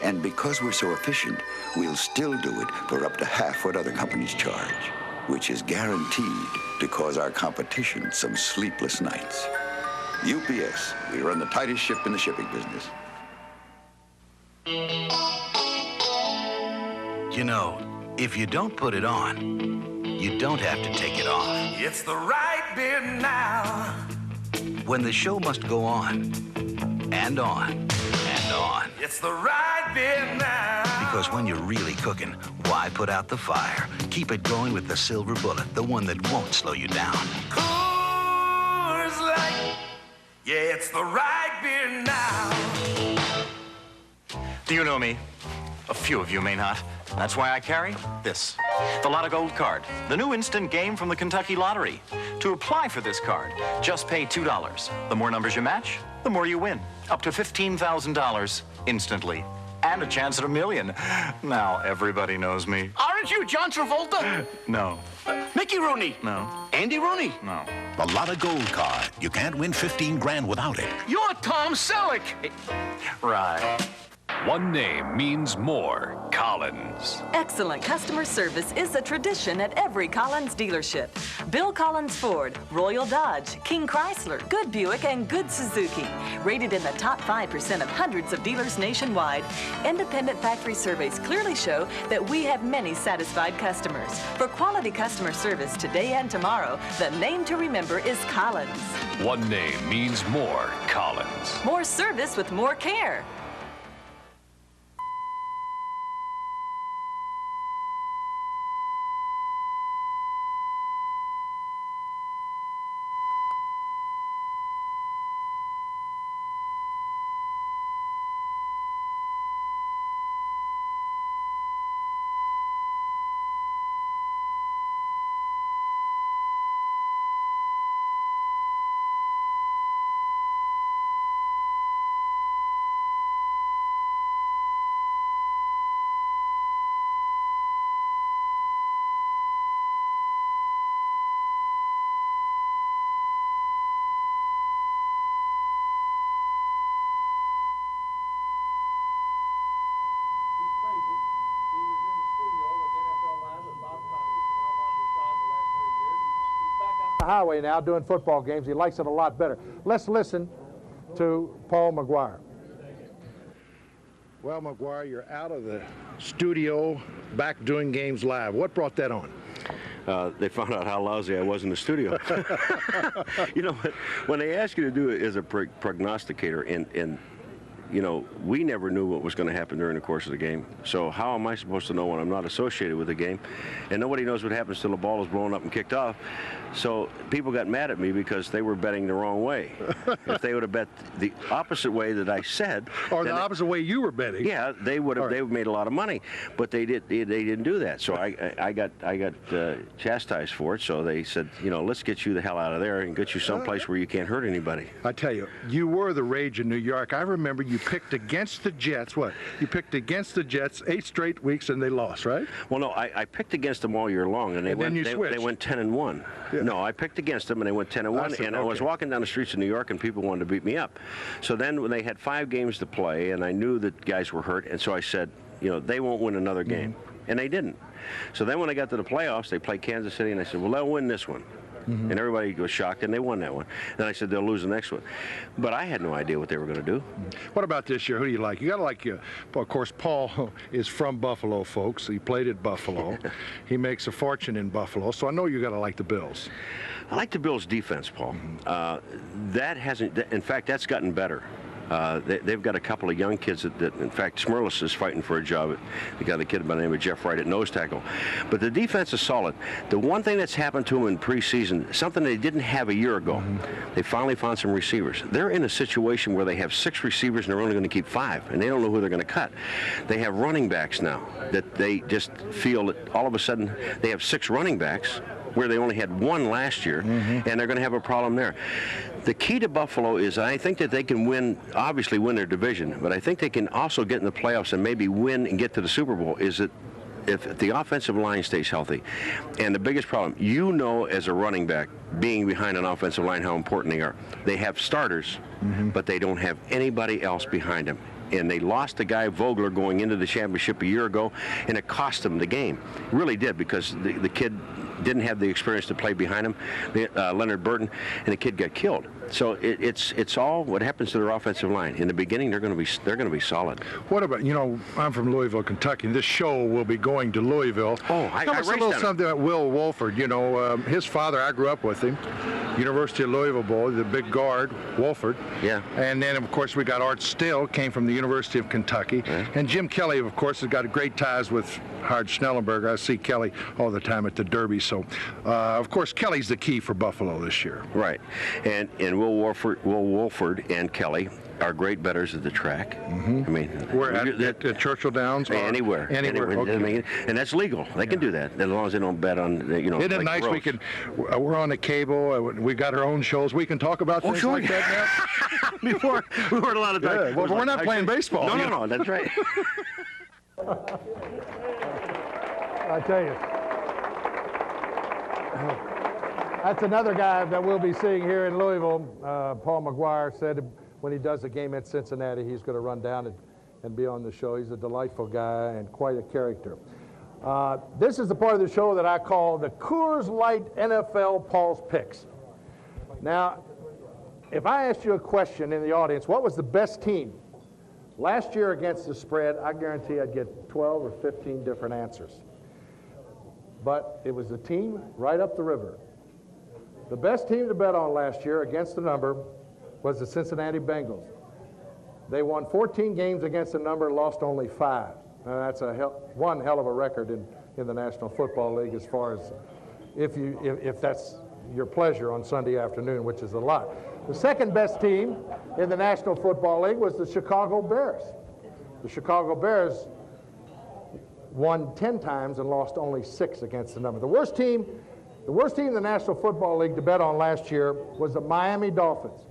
S21: And because we're so efficient, we'll still do it for up to half what other companies charge, which is guaranteed to cause our competition some sleepless nights. UPS, we run the tightest ship in the shipping business.
S9: You know, if you don't put it on, you don't have to take it off.
S10: It's the right bit now.
S9: When the show must go on, and on, and on.
S10: It's the right bit now.
S9: Because when you're really cooking, why put out the fire? Keep it going with the Silver Bullet, the one that won't slow you down.
S10: Coors Light. Yeah, it's the right bit now.
S17: Do you know me?
S1: A few of you may not. That's why I carry this. The Lot of Gold card, the new instant game from the Kentucky Lottery. To apply for this card, just pay $2. The more numbers you match, the more you win. Up to $15,000 instantly. And a chance at $1 million. Now everybody knows me.
S22: Aren't you John Travolta?
S1: No.
S22: Mickey Rooney?
S1: No.
S22: Andy Rooney?
S1: No.
S23: The Lot of Gold card. You can't win 15 grand without it.
S22: You're Tom Selleck.
S1: Right.
S7: One name means more. Collins.
S6: Excellent customer service is a tradition at every Collins dealership. Bill Collins Ford, Royal Dodge, King Chrysler, Good Buick, and Good Suzuki. Rated in the top 5% of hundreds of dealers nationwide, independent factory surveys clearly show that we have many satisfied customers. For quality customer service today and tomorrow, the name to remember is Collins.
S7: One name means more. Collins.
S6: More service with more care.
S2: The highway now doing football games. He likes it a lot better. Let's listen to Paul McGuire. Well, McGuire, you're out of the studio, back doing games live. What brought that on?
S24: They found out how lousy I was in the studio. You know, when they ask you to do it as a prognosticator, and you know, we never knew what was going to happen during the course of the game. So how am I supposed to know when I'm not associated with the game? And nobody knows what happens till the ball is blown up and kicked off. So people got mad at me because they were betting the wrong way. If they would have bet the opposite way that I said,
S2: or the opposite way you were betting,
S24: yeah, they would have. Right. They would have made a lot of money, but they didn't do that. So I got chastised for it. So they said, you know, let's get you the hell out of there and get you someplace where you can't hurt anybody.
S2: I tell you, you were the rage in New York. I remember you picked against the Jets. What? You picked against the Jets 8 straight weeks and they lost, right?
S24: Well, no, I picked against them all year long, and they went 10-1. Yeah. No, I picked against them and they went 10-1, and I was walking down the streets of New York and people wanted to beat me up. So then when they had 5 games to play and I knew that guys were hurt, and so I said, you know, they won't win another game. And they didn't. So then when I got to the playoffs, they played Kansas City, and I said, well, they'll win this one. And everybody was shocked, and they won that one. Then I said they'll lose the next one. But I had no idea what they were going to do.
S2: What about this year? Who do you like? You got to like, of course, Paul is from Buffalo, folks. He played at Buffalo. He makes a fortune in Buffalo. So I know you got to like the Bills.
S24: I like the Bills' defense, Paul. That hasn't, in fact, that's gotten better. They've got a couple of young kids that in fact, Smirlis is fighting for a job. They got a kid by the name of Jeff Wright at nose tackle. But the defense is solid. The one thing that's happened to them in preseason, something they didn't have a year ago, they finally found some receivers. They're in a situation where they have 6 receivers and they're only going to keep 5, and they don't know who they're going to cut. They have running backs now that they just feel that all of a sudden they have 6 running backs where they only had 1 last year, and they're going to have a problem there. The key to Buffalo is I think that they can win, obviously win their division, but I think they can also get in the playoffs and maybe win and get to the Super Bowl, is that if the offensive line stays healthy. And the biggest problem, you know, as a running back, being behind an offensive line, how important they are. They have starters, but they don't have anybody else behind them. And they lost the guy Vogler going into the championship a year ago, and it cost them the game. It really did, because the kid didn't have the experience to play behind him, Leonard Burton, and the kid got killed. So it's all what happens to their offensive line. In the beginning, they're going to be solid.
S2: What about, you know, I'm from Louisville, Kentucky. This show will be going to Louisville.
S24: Oh, I
S2: raced a little something about Will Wolford. You know, his father, I grew up with him. University of Louisville boy, the big guard, Wolford.
S24: Yeah.
S2: And then, of course, we got Art Still, came from the University of Kentucky. Yeah. And Jim Kelly, of course, has got great ties with Howard Schnellenberger. I see Kelly all the time at the Derby. So, of course, Kelly's the key for Buffalo this year.
S24: Right. And And Will Wolford and Kelly are great bettors at the track. I mean,
S12: where at Churchill Downs? Or
S24: anywhere.
S12: Okay.
S24: I mean, and that's legal. They can do that as long as they don't bet on, you know.
S12: Isn't it
S24: like
S12: nice?
S24: gross.
S12: We're on the cable. We got our own shows. We can talk about things like that now.
S24: Before we weren't allowed to talk.
S12: Yeah, well, we're not playing baseball.
S24: No, that's right.
S2: I tell you, that's another guy that we'll be seeing here in Louisville. Paul McGuire said when he does a game at Cincinnati, he's going to run down and be on the show. He's a delightful guy and quite a character. This is the part of the show that I call the Coors Light NFL Paul's Picks. Now, if I asked you a question in the audience, what was the best team last year against the spread, I guarantee I'd get 12 or 15 different answers. But it was the team right up the river. The best team to bet on last year against the number was the Cincinnati Bengals. They won 14 games against the number, lost only 5. Now, that's one hell of a record in the National Football League as far as if that's your pleasure on Sunday afternoon, which is a lot. The second best team in the National Football League was the Chicago Bears. The Chicago Bears won 10 times and lost only 6 against the number. The worst team in the National Football League to bet on last year was the Miami Dolphins.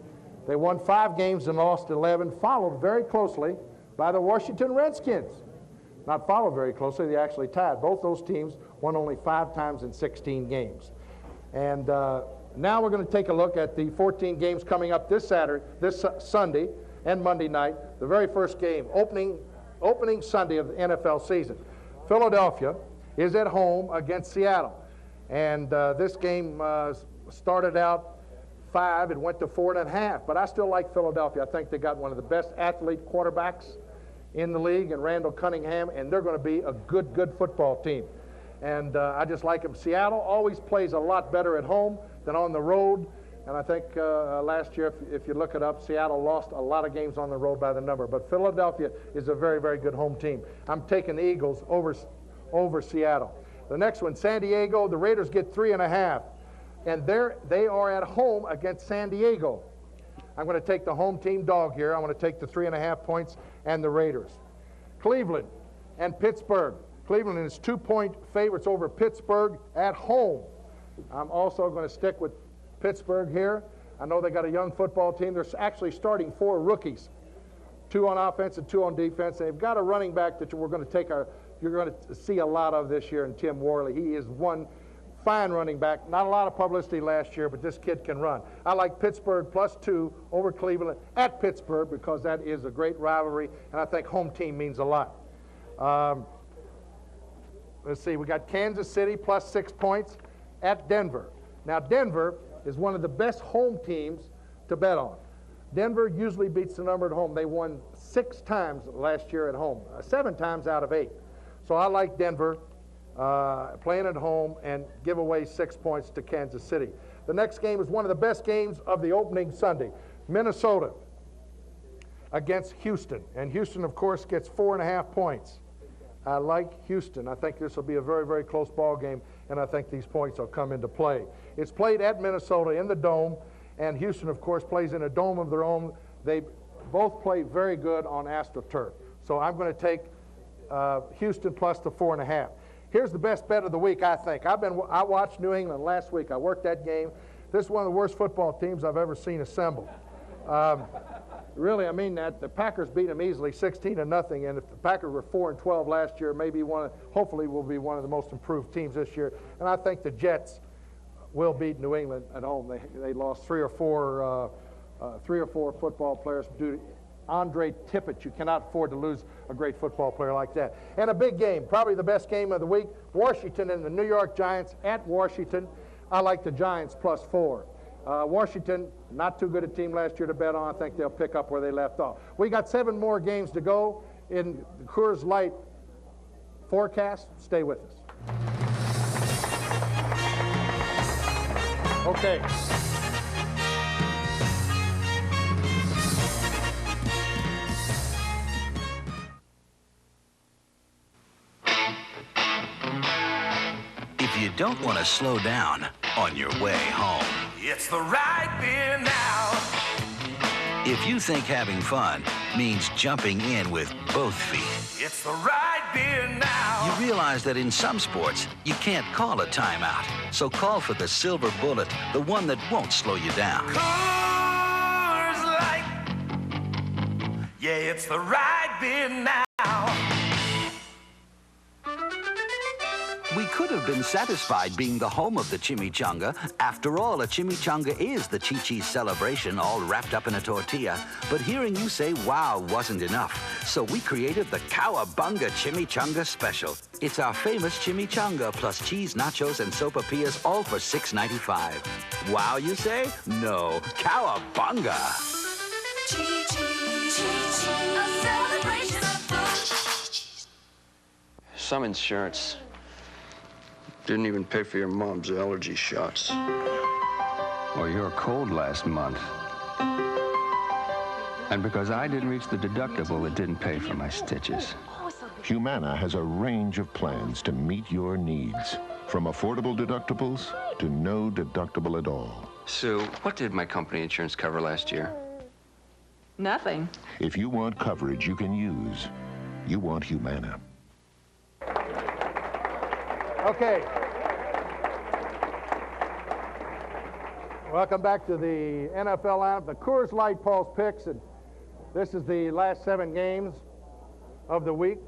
S2: They won 5 games and lost 11, followed very closely by the Washington Redskins. Not followed very closely, they actually tied. Both those teams won only 5 times in 16 games. And now we're going to take a look at the 14 games coming up this Sunday and Monday night. The very first game, opening Sunday of the NFL season. Philadelphia is at home against Seattle. And this game started out 5, it went to 4.5, but I still like Philadelphia. I think they got one of the best athlete quarterbacks in the league, and Randall Cunningham, and they're going to be a good football team. And I just like them. Seattle always plays a lot better at home than on the road, and I think last year, if you look it up, Seattle lost a lot of games on the road by the number, but Philadelphia is a very good home team. I'm taking the Eagles over Seattle. The next one, San Diego, the Raiders get 3.5. And they are at home against San Diego. I'm going to take the home team dog here. I'm going to take the 3.5 points and the Raiders. Cleveland and Pittsburgh. Cleveland is 2-point favorites over Pittsburgh at home. I'm also going to stick with Pittsburgh here. I know they got a young football team. They're actually starting 4 rookies, 2 on offense and 2 on defense. They've got a running back that you're going to see a lot of this year in Tim Worley. He is one fine running back. Not a lot of publicity last year, but this kid can run. I like Pittsburgh +2 over Cleveland at Pittsburgh because that is a great rivalry, and I think home team means a lot. Let's see, we got Kansas City +6 points at Denver. Now, Denver is one of the best home teams to bet on. Denver usually beats the number at home. They won 6 times last year at home, 7 times out of 8. So I like Denver playing at home and give away 6 points to Kansas City. The next game is one of the best games of the opening Sunday. Minnesota against Houston. And Houston, of course, gets 4.5 points. I like Houston. I think this will be a very close ball game, and I think these points will come into play. It's played at Minnesota in the Dome, and Houston, of course, plays in a dome of their own. They both play very good on AstroTurf. So I'm going to take Houston plus the 4.5. Here's the best bet of the week, I think. I watched New England last week. I worked that game. This is one of the worst football teams I've ever seen assembled. Really, I mean that. The Packers beat them easily, 16-0. And if the Packers were 4-12 last year, hopefully will be one of the most improved teams this year. And I think the Jets will beat New England at home. They lost 3 or 4 football players due to Andre Tippett. You cannot afford to lose a great football player like that. And a big game, probably the best game of the week, Washington and the New York Giants at Washington. I like the Giants +4. Washington, not too good a team last year to bet on. I think they'll pick up where they left off. We got 7 more games to go in the Coors Light forecast. Stay with us. Okay.
S9: If you don't want to slow down on your way home,
S10: It's the right beer now.
S9: If you think having fun means jumping in with both feet,
S10: It's the right beer now.
S9: you realize that in some sports, you can't call a timeout. So call for the silver bullet, the one that won't slow you down.
S10: Coors Light. Yeah, it's the right beer now.
S9: We could have been satisfied being the home of the chimichanga. After all, a chimichanga is the Chi-Chi's celebration, all wrapped up in a tortilla. But hearing you say wow wasn't enough. So we created the Cowabunga Chimichanga Special. It's our famous chimichanga plus cheese, nachos, and sopapillas, all for $6.95. Wow, you say? No, Cowabunga.
S10: Chi-Chi, a celebration of food.
S3: Some insurance didn't even pay for your mom's allergy shots.
S4: Or your cold last month. And because I didn't reach the deductible, it didn't pay for my stitches.
S5: Humana has a range of plans to meet your needs, from affordable deductibles to no deductible at all.
S3: Sue, what did my company insurance cover last year?
S6: Nothing.
S5: If you want coverage you can use, you want Humana.
S2: Okay. Welcome back to the NFL lineup. The Coors Light Paul's picks, and this is the last 7 games of the week.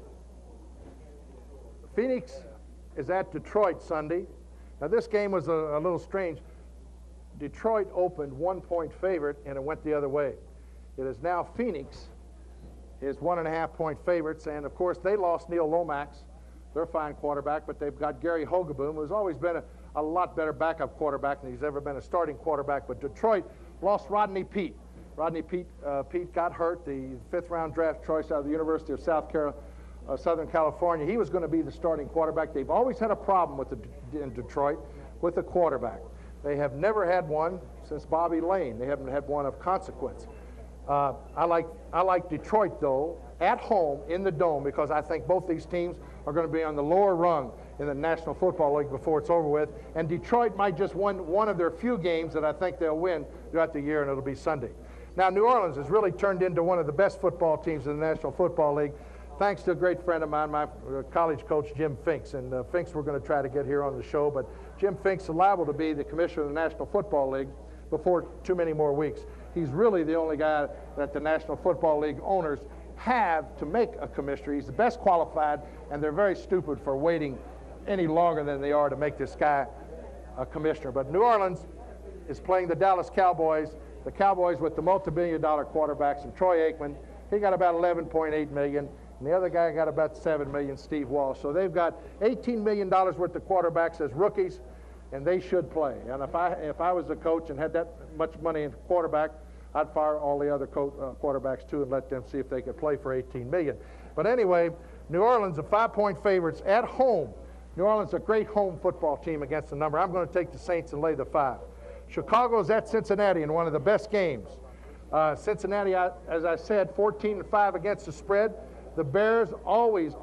S2: Phoenix is at Detroit Sunday. Now this game was a little strange. Detroit opened 1-point favorite and it went the other way. It is now Phoenix is 1.5-point favorites, and of course they lost Neil Lomax, their fine quarterback, but they've got Gary Hogeboom, who's always been a lot better backup quarterback than he's ever been a starting quarterback. But Detroit lost Rodney Peete. Pete got hurt, the 5th-round draft choice out of the University of Southern California. He was going to be the starting quarterback. They've always had a problem in Detroit with the quarterback. They have never had one since Bobby Lane. They haven't had one of consequence. I like Detroit, though, at home in the Dome, because I think both these teams are going to be on the lower rung in the National Football League before it's over with. And Detroit might just win one of their few games that I think they'll win throughout the year, and it'll be Sunday. Now, New Orleans has really turned into one of the best football teams in the National Football League, thanks to a great friend of mine, my college coach, Jim Finks. And Finks we're going to try to get here on the show, but Jim Finks is liable to be the commissioner of the National Football League before too many more weeks. He's really the only guy that the National Football League owners have to make a commissioner. He's the best qualified, and they're very stupid for waiting any longer than they are to make this guy a commissioner. But New Orleans is playing the Dallas Cowboys, the Cowboys with the multi-billion-dollar quarterbacks, and Troy Aikman. He got about $11.8 million, and the other guy got about $7 million, Steve Walsh. So they've got $18 million worth of quarterbacks as rookies, and they should play. And if I was a coach and had that much money in quarterback, I'd fire all the other quarterbacks too and let them see if they could play for $18 million. But anyway, New Orleans are 5-point favorites at home. New Orleans is a great home football team against the number. I'm going to take the Saints and lay the 5. Chicago's at Cincinnati in one of the best games. Cincinnati, as I said, 14-5 against the spread. The Bears, always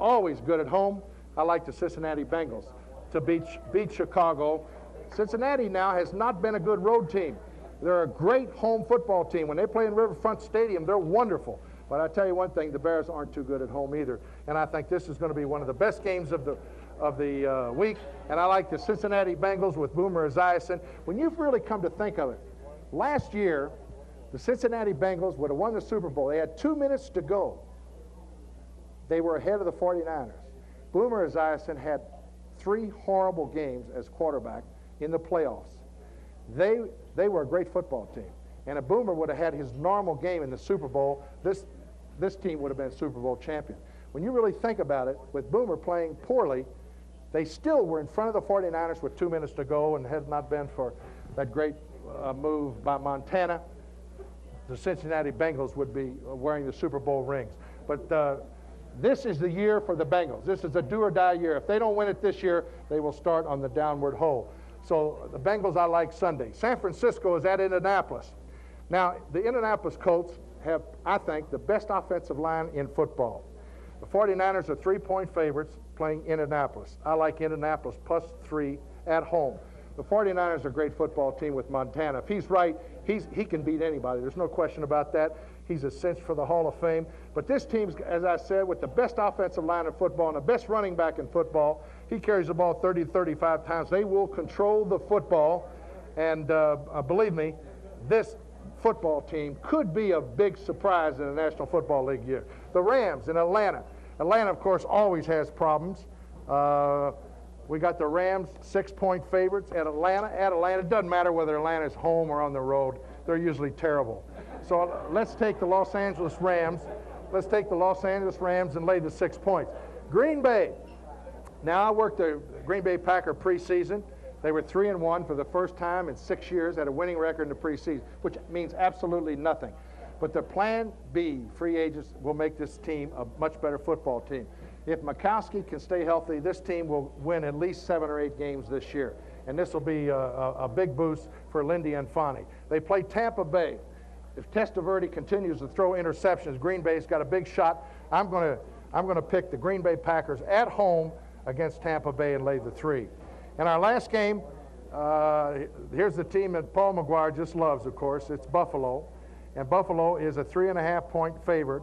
S2: good at home. I like the Cincinnati Bengals to beat Chicago. Cincinnati now has not been a good road team. They're a great home football team. When they play in Riverfront Stadium, they're wonderful. But I tell you one thing, the Bears aren't too good at home either. And I think this is going to be one of the best games of the week. And I like the Cincinnati Bengals with Boomer Esiason. When you've really come to think of it, last year, the Cincinnati Bengals would have won the Super Bowl. They had 2 minutes to go. They were ahead of the 49ers. Boomer Esiason had 3 horrible games as quarterback in the playoffs. They were a great football team. And if Boomer would have had his normal game in the Super Bowl, this team would have been Super Bowl champion. When you really think about it, with Boomer playing poorly, they still were in front of the 49ers with 2 minutes to go, and had it not been for that great move by Montana, the Cincinnati Bengals would be wearing the Super Bowl rings. But this is the year for the Bengals. This is a do-or-die year. If they don't win it this year, they will start on the downward hole. So the Bengals I like Sunday. San Francisco is at Indianapolis. Now, the Indianapolis Colts have, I think, the best offensive line in football. The 49ers are 3-point favorites playing Indianapolis. I like Indianapolis +3 at home. The 49ers are a great football team with Montana. If he's right, he can beat anybody. There's no question about that. He's a cinch for the Hall of Fame. But this team's, as I said, with the best offensive line in football and the best running back in football. He carries the ball 30 to 35 times. They will control the football. And believe me, this football team could be a big surprise in the National Football League year. The Rams in Atlanta. Atlanta, of course, always has problems. We got the Rams 6-point favorites at Atlanta. It doesn't matter whether Atlanta's home or on the road. They're usually terrible. So let's take the Los Angeles Rams. Let's take the Los Angeles Rams and lay the 6 points. Green Bay. Now, I worked the Green Bay Packer preseason. They were 3-1 for the first time in 6 years, had a winning record in the preseason, which means absolutely nothing. But the plan B, free agents, will make this team a much better football team. If Mikowski can stay healthy, this team will win at least 7 or 8 games this year. And this will be a big boost for Lindy and Fonte. They play Tampa Bay. If Testaverde continues to throw interceptions, Green Bay's got a big shot. I'm going to pick the Green Bay Packers at home against Tampa Bay and lay the 3. In our last game, here's the team that Paul McGuire just loves, of course. It's Buffalo. And Buffalo is a 3.5-point favorite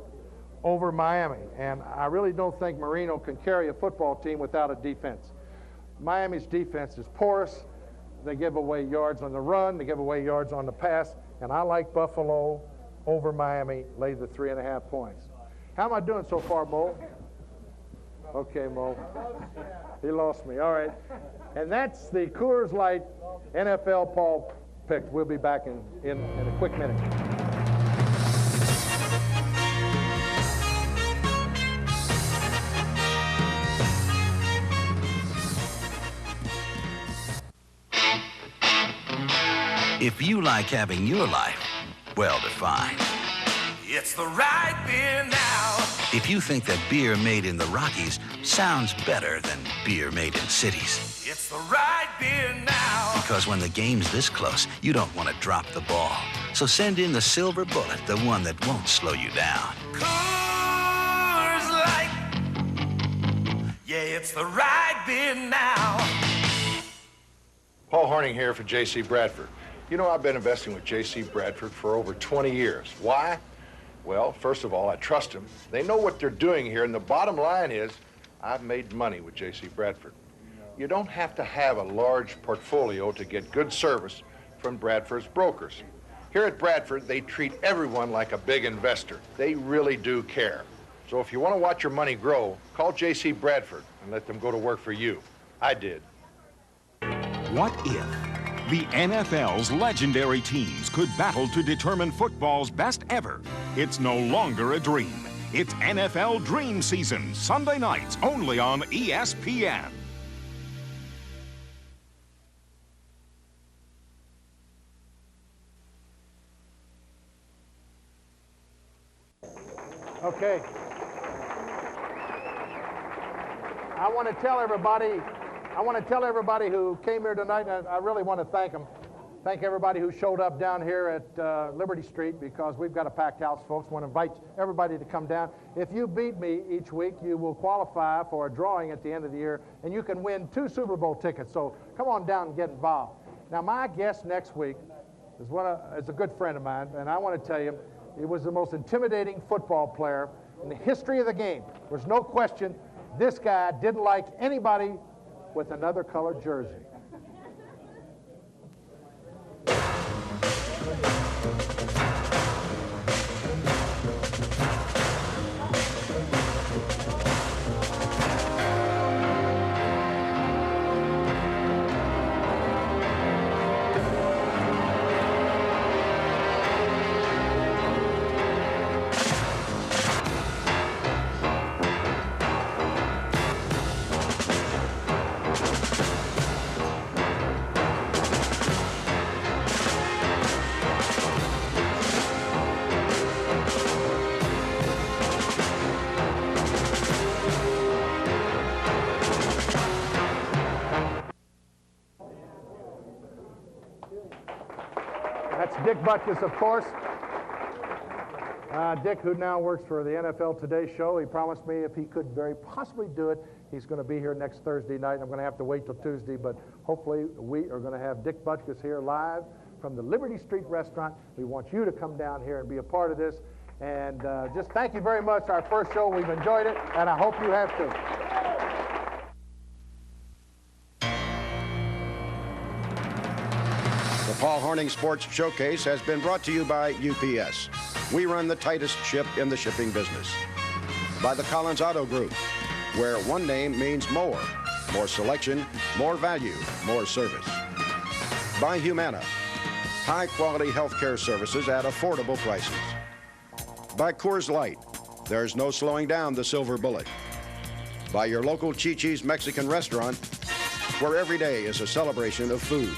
S2: over Miami. And I really don't think Marino can carry a football team without a defense. Miami's defense is porous. They give away yards on the run. They give away yards on the pass. And I like Buffalo over Miami, lay the 3.5 points. How am I doing so far, Mo? Okay, Mo. He lost me. All right. And that's the Coors Light NFL Paul picked. We'll be back in a quick minute.
S9: If you like having your life well-defined.
S10: It's the right beer now.
S9: If you think that beer made in the Rockies sounds better than beer made in cities.
S10: It's the right beer now.
S9: Because when the game's this close, you don't want to drop the ball. So send in the Silver Bullet, the one that won't slow you down.
S10: Coors Light. Yeah, it's the right beer now.
S12: Paul Hornung here for J.C. Bradford. You know, I've been investing with J.C. Bradford for over 20 years. Why? Well, first of all, I trust them. They know what they're doing here, and the bottom line is I've made money with J.C. Bradford. You don't have to have a large portfolio to get good service from Bradford's brokers. Here at Bradford, they treat everyone like a big investor. They really do care. So if you want to watch your money grow, call J.C. Bradford and let them go to work for you. I did.
S13: What if the NFL's legendary teams could battle to determine football's best ever? It's no longer a dream. It's NFL Dream Season, Sunday nights only on ESPN.
S2: Okay. I want to tell everybody who came here tonight, and I really want to thank them. Thank everybody who showed up down here at Liberty Street, because we've got a packed house, folks. I want to invite everybody to come down. If you beat me each week, you will qualify for a drawing at the end of the year, and you can win 2 Super Bowl tickets. So come on down and get involved. Now, my guest next week is a good friend of mine, and I want to tell you, he was the most intimidating football player in the history of the game. There's no question this guy didn't like anybody with another colored jersey. That's Dick Butkus, of course. Dick, who now works for the NFL Today show, he promised me if he could very possibly do it, he's going to be here next Thursday night. I'm going to have to wait till Tuesday, but hopefully we are going to have Dick Butkus here live from the Liberty Street Restaurant. We want you to come down here and be a part of this. And just thank you very much. Our first show, we've enjoyed it, and I hope you have too.
S11: The Paul Hornung Sports Showcase has been brought to you by UPS. We run the tightest ship in the shipping business. By the Collins Auto Group, where one name means more. More selection, more value, more service. By Humana, high-quality healthcare services at affordable prices. By Coors Light, there's no slowing down the silver bullet. By your local Chi-Chi's Mexican restaurant, where every day is a celebration of food.